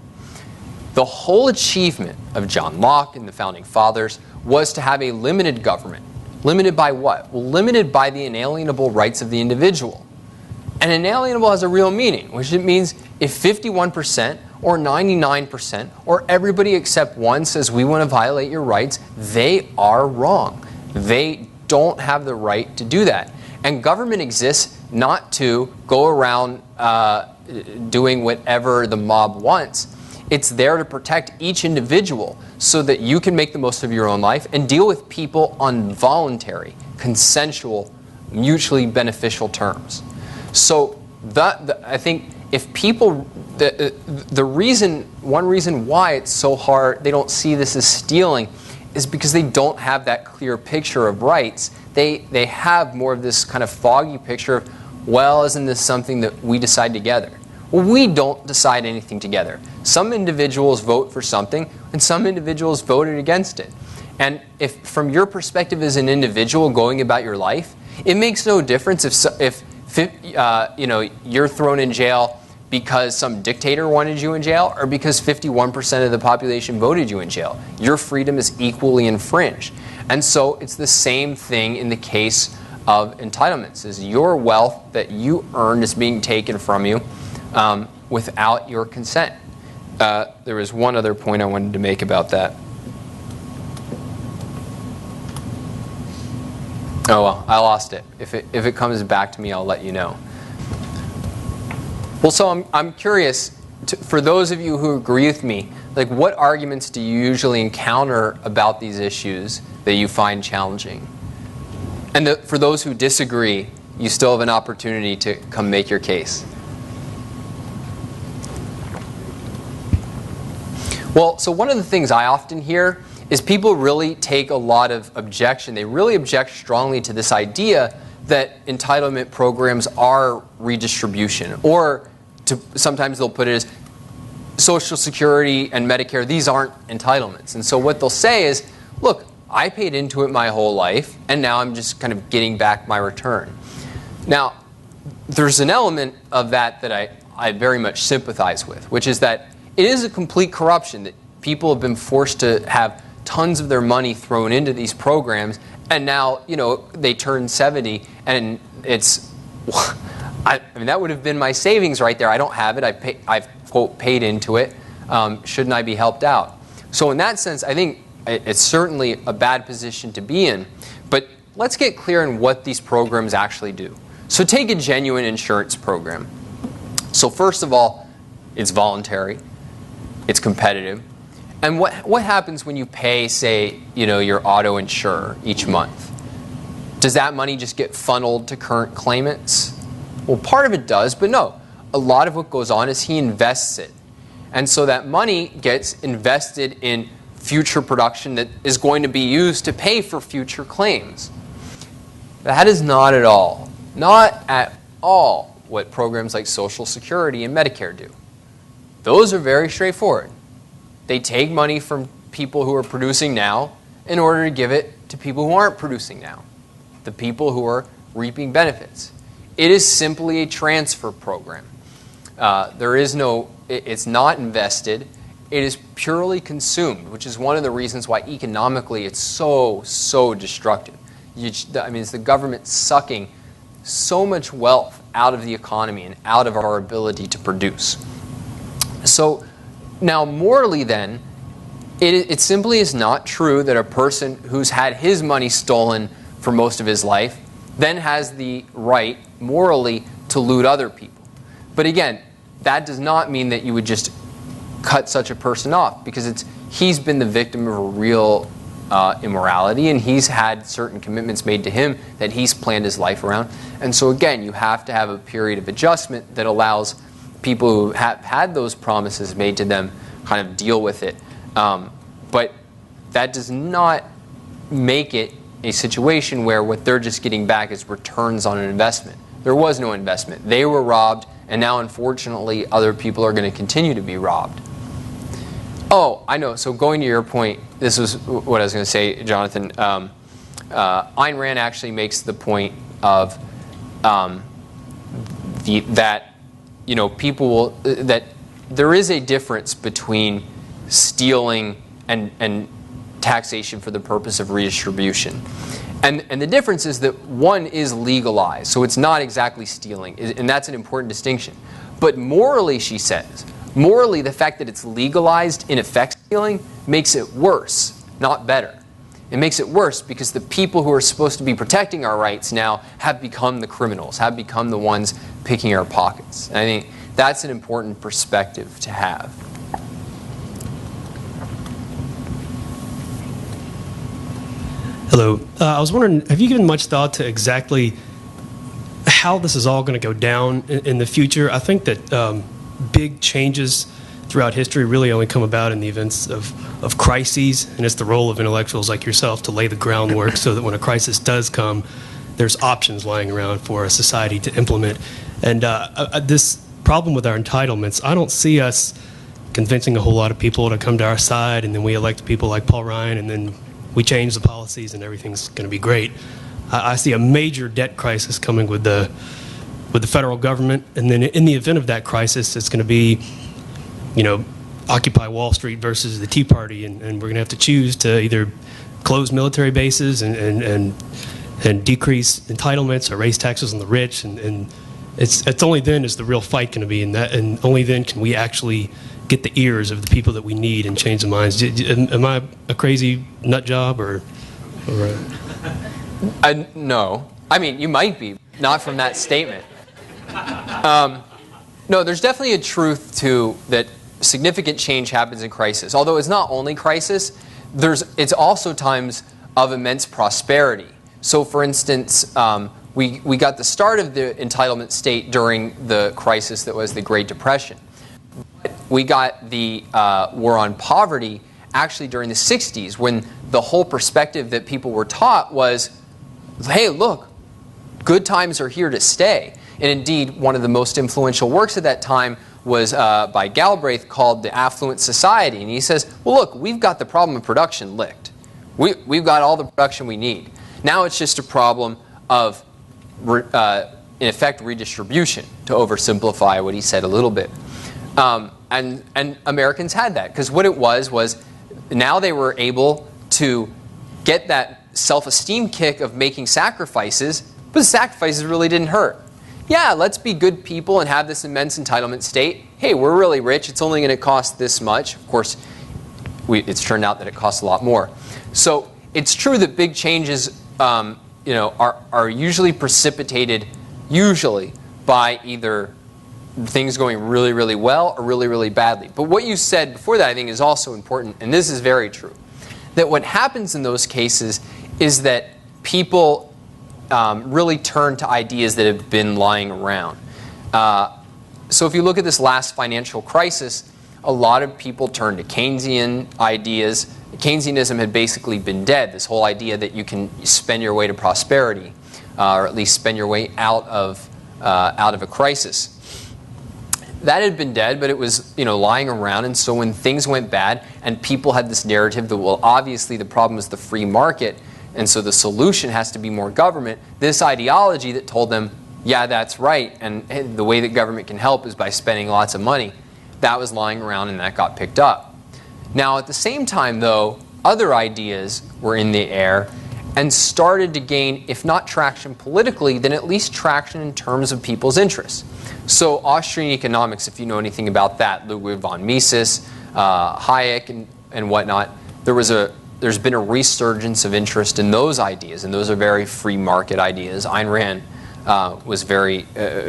The whole achievement of John Locke and the Founding Fathers was to have a limited government. Limited by what? Well, limited by the inalienable rights of the individual. And inalienable has a real meaning, which it means if 51% or 99% or everybody except one says we want to violate your rights, they are wrong. They don't have the right to do that. And government exists not to go around doing whatever the mob wants. It's there to protect each individual so that you can make the most of your own life and deal with people on voluntary, consensual, mutually beneficial terms. So I think if people, one reason why it's so hard, they don't see this as stealing, is because they don't have that clear picture of rights. They have more of this kind of foggy picture of, well, isn't this something that we decide together? Well, we don't decide anything together. Some individuals vote for something, and some individuals voted against it. And if, from your perspective as an individual going about your life, it makes no difference if you're thrown in jail because some dictator wanted you in jail, or because 51% of the population voted you in jail. Your freedom is equally infringed. And so it's the same thing in the case of entitlements, is your wealth that you earned is being taken from you without your consent. There was one other point I wanted to make about that. Oh well, I lost it. If it comes back to me, I'll let you know. Well, so I'm curious, for those of you who agree with me, like, what arguments do you usually encounter about these issues that you find challenging? And for those who disagree, you still have an opportunity to come make your case. Well, so one of the things I often hear is people really take a lot of objection. They really object strongly to this idea that entitlement programs are redistribution, or sometimes they'll put it as Social Security and Medicare, these aren't entitlements. And so what they'll say is, look, I paid into it my whole life, and now I'm just kind of getting back my return. Now, there's an element of that I very much sympathize with, which is that it is a complete corruption that people have been forced to have tons of their money thrown into these programs, and now, they turn 70, and it's, I mean, that would have been my savings right there. I don't have it. I've quote, paid into it. Shouldn't I be helped out? So in that sense, I think it's certainly a bad position to be in. But let's get clear on what these programs actually do. So take a genuine insurance program. So first of all, it's voluntary. It's competitive. And what happens when you pay, say, your auto insurer each month? Does that money just get funneled to current claimants? Well, part of it does, but no. A lot of what goes on is he invests it. And so that money gets invested in future production that is going to be used to pay for future claims. That is not at all what programs like Social Security and Medicare do. Those are very straightforward. They take money from people who are producing now in order to give it to people who aren't producing now, the people who are reaping benefits. It is simply a transfer program. It's not invested. It is purely consumed, which is one of the reasons why economically it's so destructive. It's the government sucking so much wealth out of the economy and out of our ability to produce. So now morally then, it simply is not true that a person who's had his money stolen for most of his life then has the right morally to loot other people. But again, that does not mean that you would just cut such a person off, because he's been the victim of a real immorality, and he's had certain commitments made to him that he's planned his life around. And so again, you have to have a period of adjustment that allows people who have had those promises made to them kind of deal with it. But that does not make it a situation where what they're just getting back is returns on an investment. There was no investment. They were robbed, and now unfortunately other people are going to continue to be robbed. Oh, I know. So going to your point, this was what I was going to say, Jonathan. Ayn Rand actually makes the point of that there is a difference between stealing and taxation for the purpose of redistribution. And the difference is that one is legalized, so it's not exactly stealing, and that's an important distinction. But morally, she says, morally the fact that it's legalized in effect stealing makes it worse, not better. It makes it worse because the people who are supposed to be protecting our rights now have become the criminals, have become the ones picking our pockets. And I think that's an important perspective to have. Hello. I was wondering, have you given much thought to exactly how this is all going to go down in the future? I think that big changes throughout history really only come about in the events of crises, and it's the role of intellectuals like yourself to lay the groundwork so that when a crisis does come, there's options lying around for a society to implement. And this problem with our entitlements, I don't see us convincing a whole lot of people to come to our side, and then we elect people like Paul Ryan, and then we change the policies and everything's going to be great. I see a major debt crisis coming with the federal government, and then in the event of that crisis, it's going to be, Occupy Wall Street versus the Tea Party, and we're going to have to choose to either close military bases and decrease entitlements or raise taxes on the rich, and it's only then is the real fight going to be in that, and only then can we actually get the ears of the people that we need and change the minds. Am I a crazy nut job or No. I mean, you might be, not from that statement. No, there's definitely a truth to that. Significant change happens in crisis. Although it's not only crisis, it's also times of immense prosperity. So for instance, we got the start of the entitlement state during the crisis that was the Great Depression. We got the war on poverty actually during the 60s, when the whole perspective that people were taught was, hey, look, good times are here to stay. And indeed, one of the most influential works at that time was by Galbraith called The Affluent Society. And he says, well, look, we've got the problem of production licked. We've got all the production we need. Now it's just a problem of, in effect, redistribution, to oversimplify what he said a little bit. And Americans had that, because what it was now they were able to get that self-esteem kick of making sacrifices, but the sacrifices really didn't hurt. yeah, let's be good people and have this immense entitlement state. Hey, we're really rich. It's only going to cost this much. Of course, it's turned out that it costs a lot more. So it's true that big changes are usually precipitated by either things going really, really well or really, really badly. But what you said before that, I think, is also important, and this is very true, that what happens in those cases is that people really turn to ideas that have been lying around. So if you look at this last financial crisis, a lot of people turned to Keynesian ideas. Keynesianism had basically been dead, this whole idea that you can spend your way to prosperity, or at least spend your way out of a crisis. That had been dead, but it was lying around, and so when things went bad and people had this narrative that, well, obviously the problem is the free market, and so the solution has to be more government, this ideology that told them, yeah, that's right, and the way that government can help is by spending lots of money, that was lying around and that got picked up. Now at the same time, though, other ideas were in the air and started to gain, if not traction politically, then at least traction in terms of people's interests. So Austrian economics, if you know anything about that, Ludwig von Mises, Hayek, and whatnot, there's been a resurgence of interest in those ideas, and those are very free market ideas. Ayn Rand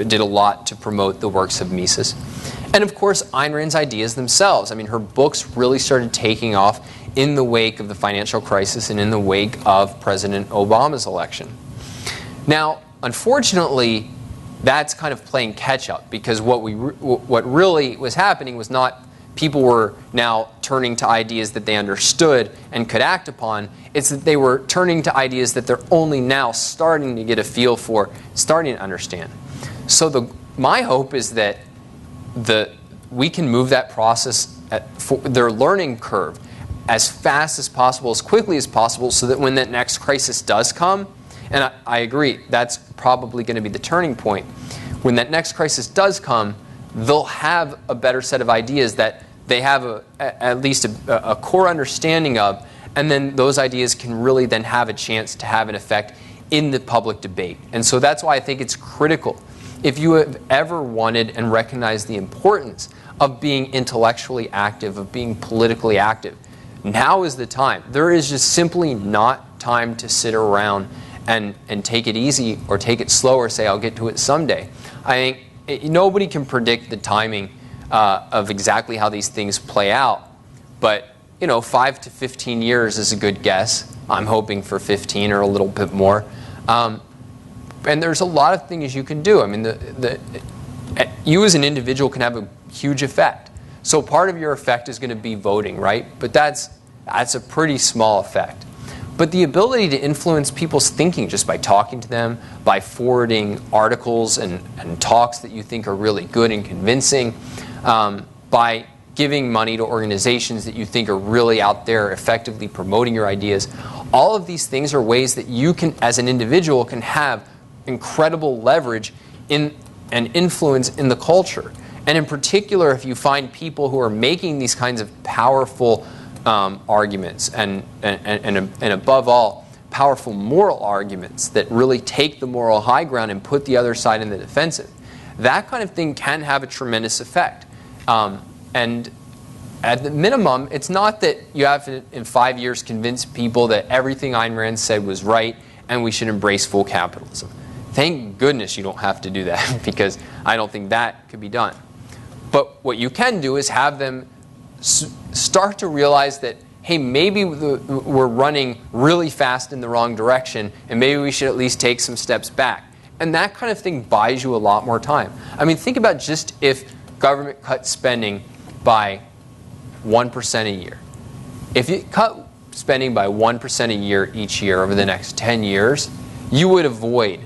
did a lot to promote the works of Mises. And of course, Ayn Rand's ideas themselves. I mean, her books really started taking off in the wake of the financial crisis and in the wake of President Obama's election. Now, unfortunately, that's kind of playing catch up, because what really was happening was not people were now turning to ideas that they understood and could act upon. It's that they were turning to ideas that they're only now starting to get a feel for, starting to understand. So my hope is that we can move that process for their learning curve as fast as possible, as quickly as possible, so that when that next crisis does come, and I agree, that's probably going to be the turning point. When that next crisis does come, they'll have a better set of ideas that they have at least a core understanding of, and then those ideas can really then have a chance to have an effect in the public debate. And so that's why I think it's critical. If you have ever wanted and recognized the importance of being intellectually active, of being politically active, now is the time. There is just simply not time to sit around and take it easy or take it slow or say, I'll get to it someday. I think nobody can predict the timing of exactly how these things play out, but 5 to 15 years is a good guess. I'm hoping for 15 or a little bit more. And there's a lot of things you can do. I mean, you as an individual can have a huge effect. So part of your effect is going to be voting, right? But that's a pretty small effect. But the ability to influence people's thinking just by talking to them, by forwarding articles and talks that you think are really good and convincing, by giving money to organizations that you think are really out there effectively promoting your ideas, all of these things are ways that you can, as an individual, can have incredible leverage and influence in the culture. And in particular, if you find people who are making these kinds of powerful arguments and above all, powerful moral arguments that really take the moral high ground and put the other side in the defensive, that kind of thing can have a tremendous effect. And at the minimum, it's not that you have to, in 5 years, convince people that everything Ayn Rand said was right and we should embrace full capitalism. Thank goodness you don't have to do that, because I don't think that could be done. But what you can do is have them start to realize that, hey, maybe we're running really fast in the wrong direction, and maybe we should at least take some steps back. And that kind of thing buys you a lot more time. I mean, think about just if government cut spending by 1% a year. If you cut spending by 1% a year each year over the next 10 years, you would avoid,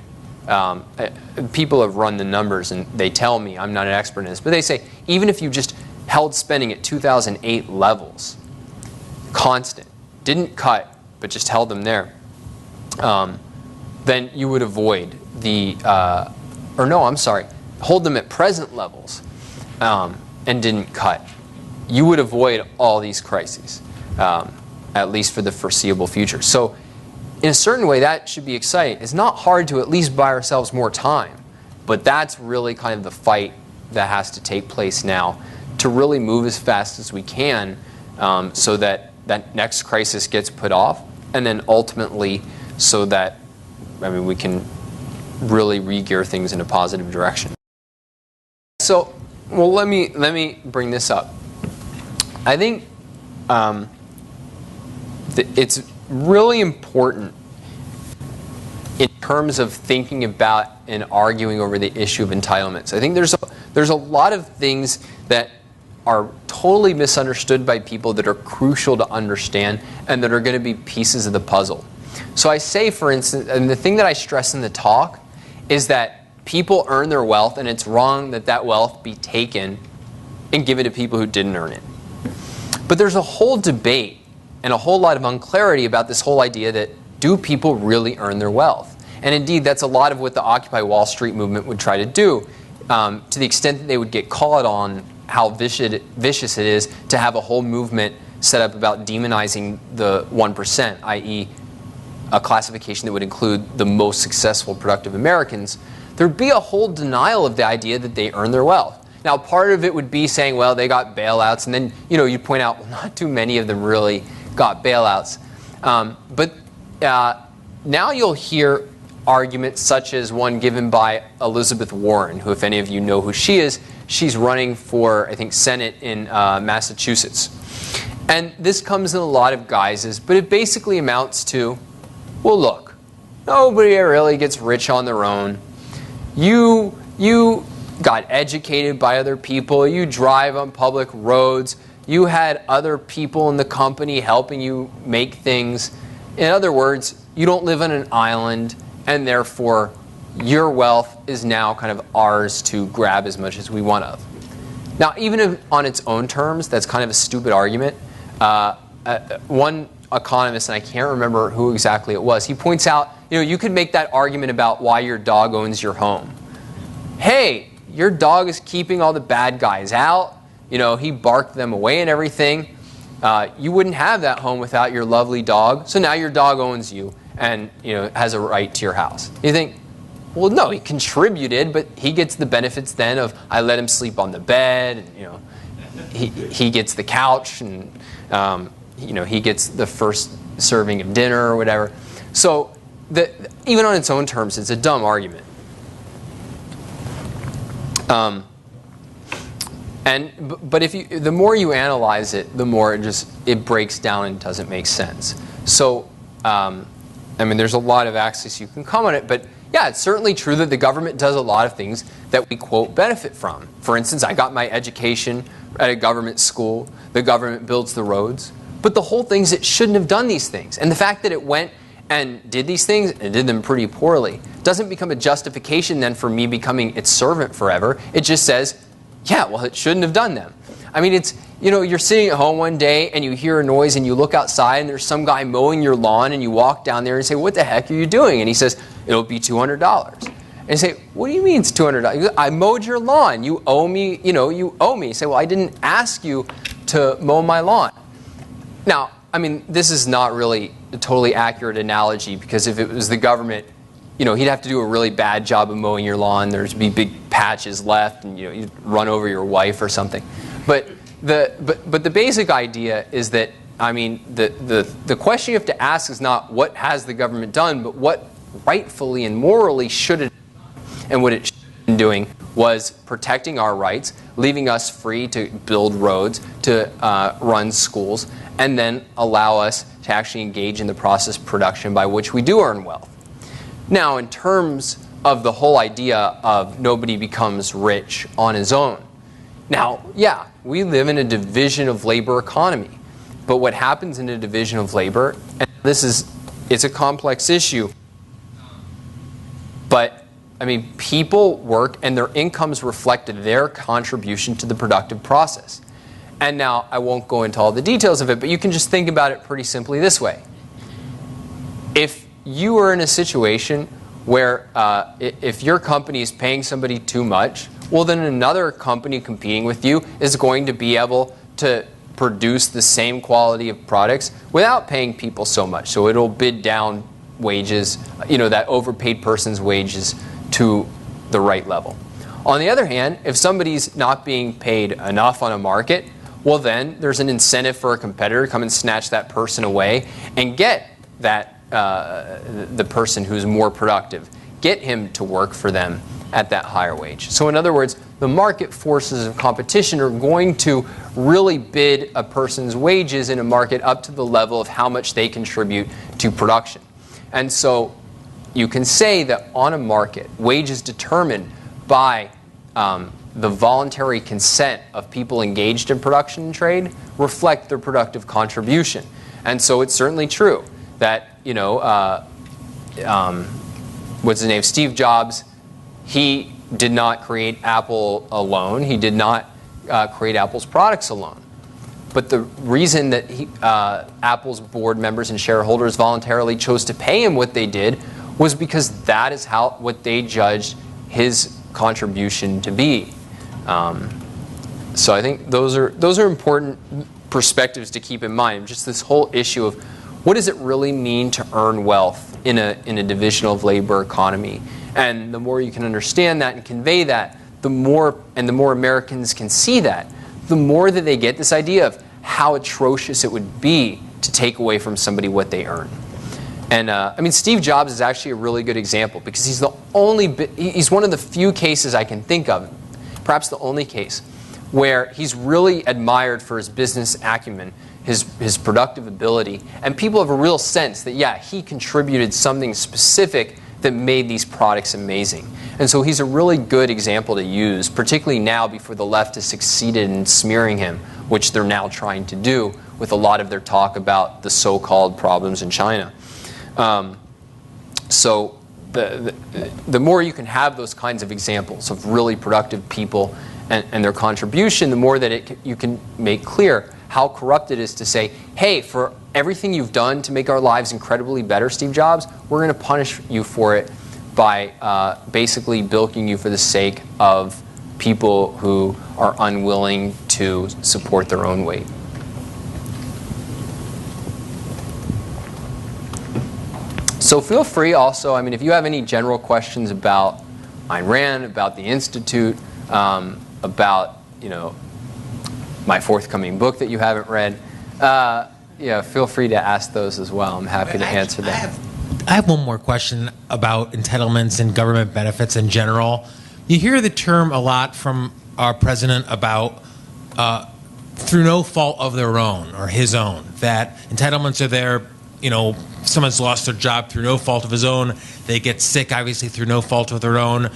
people have run the numbers and they tell me, I'm not an expert in this, but they say even if you just held spending at 2008 levels, constant, didn't cut, but just held them there, then you would avoid hold them at present levels and didn't cut. You would avoid all these crises, at least for the foreseeable future. So in a certain way, that should be exciting. It's not hard to at least buy ourselves more time But that's really kind of the fight that has to take place now to really move as fast as we can so that that next crisis gets put off, and then ultimately so that, I mean, we can really re-gear things in a positive direction. So, well, let me bring this up. I think it's really important in terms of thinking about and arguing over the issue of entitlements. I think there's a lot of things that are totally misunderstood by people that are crucial to understand and that are going to be pieces of the puzzle. So I say, for instance, and the thing that I stress in the talk is that people earn their wealth, and it's wrong that that wealth be taken and given to people who didn't earn it. But there's a whole debate and a whole lot of unclarity about this whole idea that do people really earn their wealth? And indeed, that's a lot of what the Occupy Wall Street movement would try to do, to the extent that they would get caught on how vicious it is to have a whole movement set up about demonizing the 1%, i.e. a classification that would include the most successful, productive Americans. There'd be a whole denial of the idea that they earn their wealth. Now, part of it would be saying, well, they got bailouts, and then you'd point out, well, not too many of them really got bailouts. But now you'll hear arguments such as one given by Elizabeth Warren, who, if any of you know who she is, she's running for, I think, Senate in Massachusetts. And this comes in a lot of guises, but it basically amounts to, well, look, nobody really gets rich on their own. You got educated by other people. You drive on public roads. You had other people in the company helping you make things. In other words, you don't live on an island, and therefore your wealth is now kind of ours to grab as much as we want of. Now, even if on its own terms, that's kind of a stupid argument. One economist, and I can't remember who exactly it was, he points out, you could make that argument about why your dog owns your home. Hey, your dog is keeping all the bad guys out. He barked them away and everything. You wouldn't have that home without your lovely dog. So now your dog owns you and has a right to your house. You think, well, no, he contributed, but he gets the benefits then of I let him sleep on the bed, and he gets the couch, and he gets the first serving of dinner or whatever. So even on its own terms, it's a dumb argument. But the more you analyze it, the more it breaks down and doesn't make sense. So, there's a lot of axes you can come on it, but yeah, it's certainly true that the government does a lot of things that we, quote, benefit from. For instance, I got my education at a government school. The government builds the roads. But the whole thing is it shouldn't have done these things. And the fact that it went and did these things, and did them pretty poorly, doesn't become a justification then for me becoming its servant forever. It just says, yeah, well, it shouldn't have done them. It's, you're sitting at home one day and you hear a noise and you look outside and there's some guy mowing your lawn, and you walk down there and say, what the heck are you doing? And he says, it'll be $200. And you say, what do you mean it's $200? I mowed your lawn. You owe me, you owe me. You say, well, I didn't ask you to mow my lawn. Now, this is not really a totally accurate analogy, because if it was the government, he'd have to do a really bad job of mowing your lawn. There'd be big patches left, and you'd run over your wife or something. But the basic idea is that the question you have to ask is not what has the government done, but what rightfully and morally should it have done. And what it should have been doing was protecting our rights, leaving us free to build roads, to run schools, and then allow us to actually engage in the process of production by which we do earn wealth. Now, in terms of the whole idea of nobody becomes rich on his own. Now, yeah, we live in a division of labor economy. But what happens in a division of labor, and it's a complex issue, but people work and their incomes reflect their contribution to the productive process. And now, I won't go into all the details of it, but you can just think about it pretty simply this way. If you are in a situation where if your company is paying somebody too much, well, then another company competing with you is going to be able to produce the same quality of products without paying people so much. So it'll bid down wages, that overpaid person's wages to the right level. On the other hand, if somebody's not being paid enough on a market, well then there's an incentive for a competitor to come and snatch that person away and get that the person who's more productive, get him to work for them at that higher wage. So in other words, the market forces of competition are going to really bid a person's wages in a market up to the level of how much they contribute to production. And so you can say that on a market, wages determined by the voluntary consent of people engaged in production and trade reflect their productive contribution. And so it's certainly true that, you know, what's his name, Steve Jobs, he did not create Apple alone. He did not create Apple's products alone. But the reason that Apple's board members and shareholders voluntarily chose to pay him what they did was because that is what they judged his contribution to be. So I think those are important perspectives to keep in mind. Just this whole issue of what does it really mean to earn wealth in a division of labor economy. And the more you can understand that and convey that, the more Americans can see that, the more that they get this idea of how atrocious it would be to take away from somebody what they earn. And I mean, Steve Jobs is actually a really good example because he's he's one of the few cases I can think of, perhaps the only case, where he's really admired for his business acumen, his productive ability, and people have a real sense that, yeah, he contributed something specific that made these products amazing. And so he's a really good example to use, particularly now before the left has succeeded in smearing him, which they're now trying to do with a lot of their talk about the so-called problems in China. So the more you can have those kinds of examples of really productive people and their contribution, the more that you can make clear how corrupt it is to say, hey, for everything you've done to make our lives incredibly better, Steve Jobs, we're going to punish you for it by basically bilking you for the sake of people who are unwilling to support their own weight. So feel free also, I mean, if you have any general questions about Ayn Rand, about the Institute, about, you know, my forthcoming book that you haven't read, yeah, feel free to ask those as well. I'm happy to answer them. I have one more question about entitlements and government benefits in general. You hear the term a lot from our president about through no fault of their own or his own, that entitlements are there, you know, someone's lost their job through no fault of his own, they get sick obviously through no fault of their own.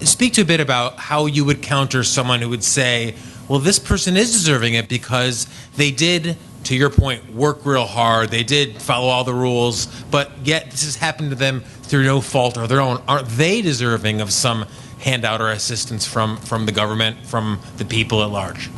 Speak to a bit about how you would counter someone who would say, well, this person is deserving it because they did, to your point, work real hard, they did follow all the rules, but yet this has happened to them through no fault of their own. Aren't they deserving of some handout or assistance from the government, from the people at large?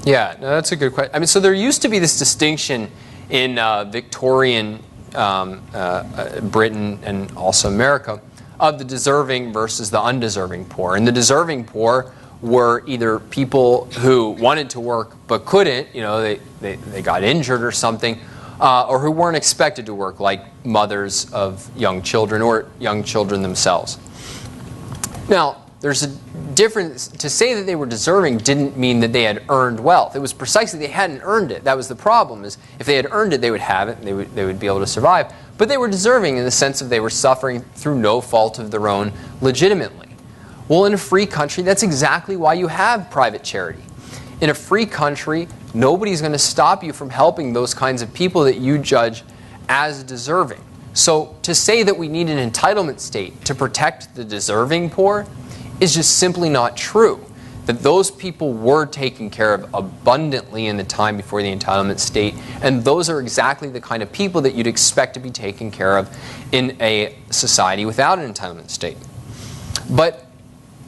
Yeah, no, that's a good question. I mean, so there used to be this distinction in Victorian Britain and also America of the deserving versus the undeserving poor. And the deserving poor were either people who wanted to work but couldn't, you know, they got injured or something, or who weren't expected to work, like mothers of young children or young children themselves. Now, there's a difference. To say that they were deserving didn't mean that they had earned wealth. It was precisely they hadn't earned it. That was the problem, is if they had earned it, they would have it, and they would be able to survive. But they were deserving in the sense of they were suffering through no fault of their own legitimately. Well, in a free country, that's exactly why you have private charity. In a free country, nobody's going to stop you from helping those kinds of people that you judge as deserving. So to say that we need an entitlement state to protect the deserving poor is just simply not true. That those people were taken care of abundantly in the time before the entitlement state, and those are exactly the kind of people that you'd expect to be taken care of in a society without an entitlement state. But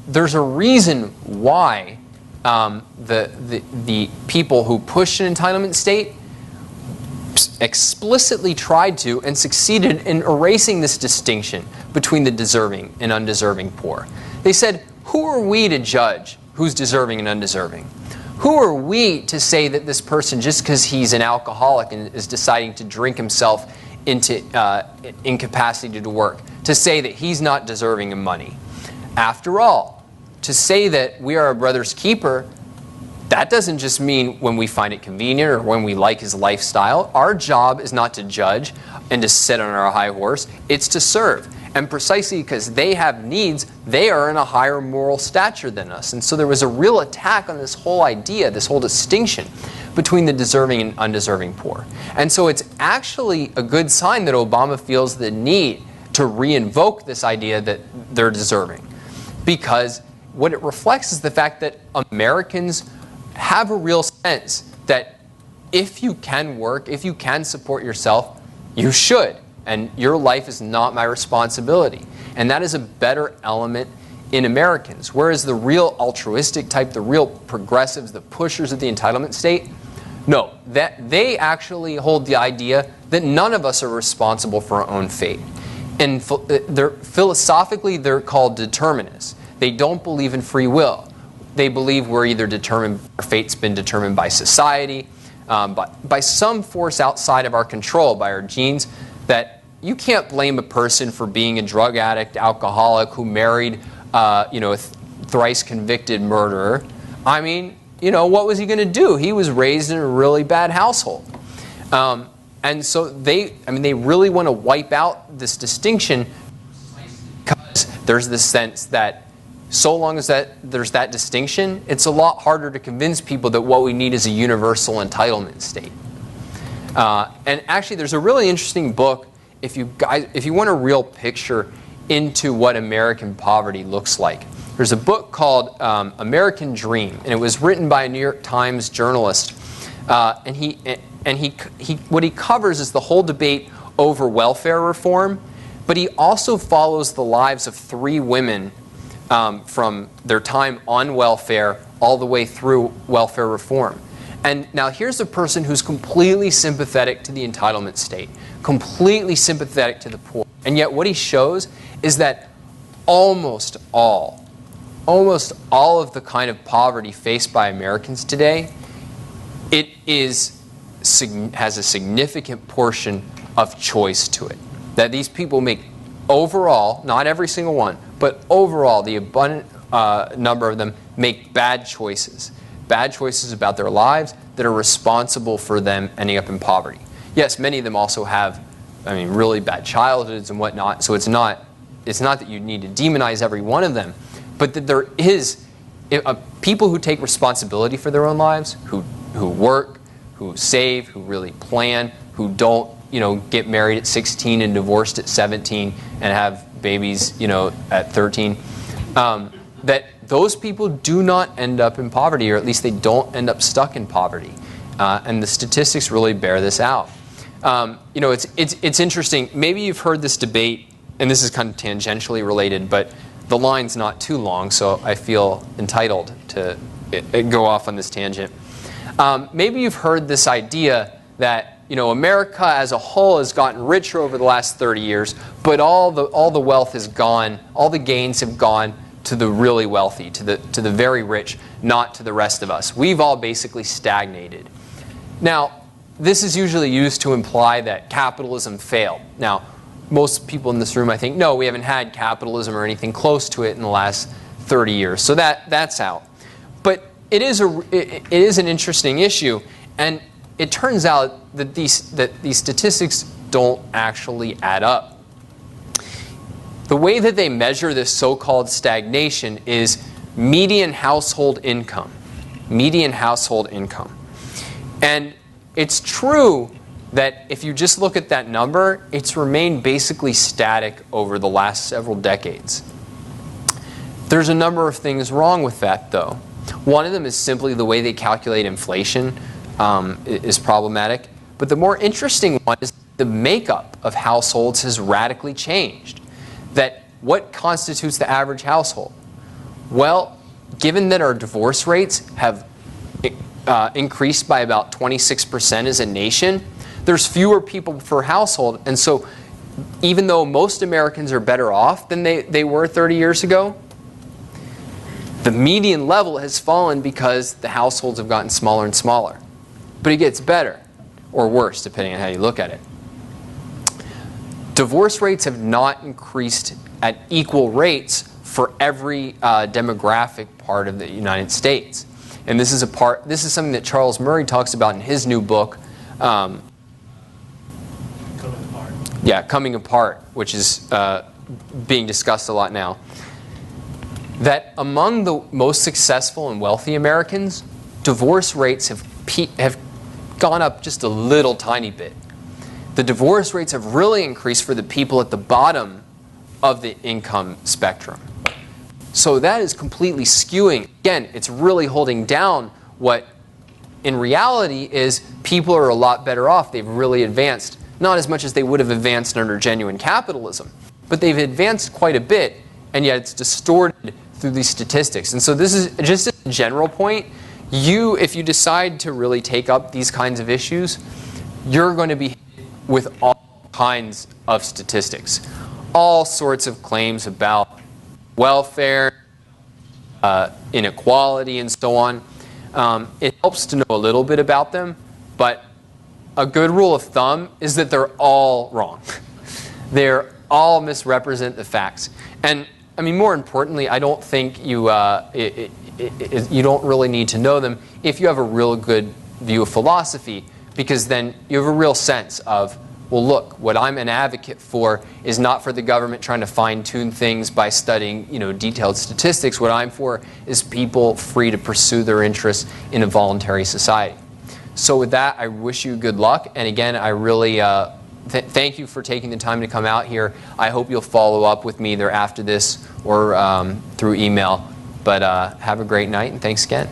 there's a reason why the people who pushed an entitlement state explicitly tried to and succeeded in erasing this distinction between the deserving and undeserving poor. They said, who are we to judge who's deserving and undeserving? Who are we to say that this person, just because he's an alcoholic and is deciding to drink himself into incapacity to work, to say that he's not deserving of money? After all, to say that we are a brother's keeper, that doesn't just mean when we find it convenient or when we like his lifestyle. Our job is not to judge and to sit on our high horse. It's to serve. And precisely because they have needs, they are in a higher moral stature than us. And so there was a real attack on this whole idea, this whole distinction between the deserving and undeserving poor. And so it's actually a good sign that Obama feels the need to reinvoke this idea that they're deserving. Because what it reflects is the fact that Americans have a real sense that if you can work, if you can support yourself, you should. And your life is not my responsibility. And that is a better element in Americans. Whereas the real altruistic type, the real progressives, the pushers of the entitlement state, no, that they actually hold the idea that none of us are responsible for our own fate. And philosophically, they're called determinists. They don't believe in free will. They believe we're either determined, our fate's been determined by society, by some force outside of our control, by our genes, that you can't blame a person for being a drug addict, alcoholic, who married, a thrice convicted murderer. I mean, what was he going to do? He was raised in a really bad household. And so they really want to wipe out this distinction because there's this sense that so long as there's that distinction, it's a lot harder to convince people that what we need is a universal entitlement state. And actually, there's a really interesting book if you want a real picture into what American poverty looks like. There's a book called American Dream, and it was written by a New York Times journalist. What he covers is the whole debate over welfare reform, but he also follows the lives of 3 women from their time on welfare all the way through welfare reform. And now here's a person who's completely sympathetic to the entitlement state, completely sympathetic to the poor. And yet what he shows is that almost all of the kind of poverty faced by Americans today, has a significant portion of choice to it. That these people make overall, not every single one, but overall the abundant number of them make bad choices. Bad choices about their lives that are responsible for them ending up in poverty. Yes, many of them also have, really bad childhoods and whatnot, so it's not that you need to demonize every one of them, but that there is people who take responsibility for their own lives, who work, who save, who really plan, who don't, get married at 16 and divorced at 17 and have babies, at 13. That those people do not end up in poverty, or at least they don't end up stuck in poverty. And the statistics really bear this out. It's interesting. Maybe you've heard this debate, and this is kind of tangentially related, but the line's not too long, so I feel entitled to go off on this tangent. Maybe you've heard this idea that America as a whole has gotten richer over the last 30 years, but all the wealth has gone, all the gains have gone to the really wealthy, to the very rich, not to the rest of us. We've all basically stagnated. Now, this is usually used to imply that capitalism failed. Now, most people in this room, I think, no, we haven't had capitalism or anything close to it in the last 30 years. So that's out. But it is an interesting issue, and it turns out that these statistics don't actually add up. The way that they measure this so-called stagnation is median household income. Median household income. And it's true that if you just look at that number, it's remained basically static over the last several decades. There's a number of things wrong with that, though. One of them is simply the way they calculate inflation is problematic. But the more interesting one is the makeup of households has radically changed. That what constitutes the average household? Well, given that our divorce rates have increased by about 26% as a nation, there's fewer people per household. And so even though most Americans are better off than they were 30 years ago, the median level has fallen because the households have gotten smaller and smaller. But it gets better, or worse, depending on how you look at it. Divorce rates have not increased at equal rates for every demographic part of the United States. And this is something that Charles Murray talks about in his new book, Coming Apart, which is being discussed a lot now. That among the most successful and wealthy Americans, divorce rates have gone up just a little tiny bit. The divorce rates have really increased for the people at the bottom of the income spectrum. So that is completely skewing. Again, it's really holding down what in reality is people are a lot better off. They've really advanced, not as much as they would have advanced under genuine capitalism, but they've advanced quite a bit, and yet it's distorted through these statistics. And so this is just a general point. If you decide to really take up these kinds of issues, you're going to be hit with all kinds of statistics, all sorts of claims about welfare, inequality, and so on. It helps to know a little bit about them, but a good rule of thumb is that they're all wrong. They're all misrepresent the facts. And I mean, more importantly, I don't think you don't really need to know them if you have a real good view of philosophy, because then you have a real sense of, well, look, what I'm an advocate for is not for the government trying to fine-tune things by studying, detailed statistics. What I'm for is people free to pursue their interests in a voluntary society. So with that, I wish you good luck. And again, I really thank you for taking the time to come out here. I hope you'll follow up with me either after this or through email. But have a great night, and thanks again.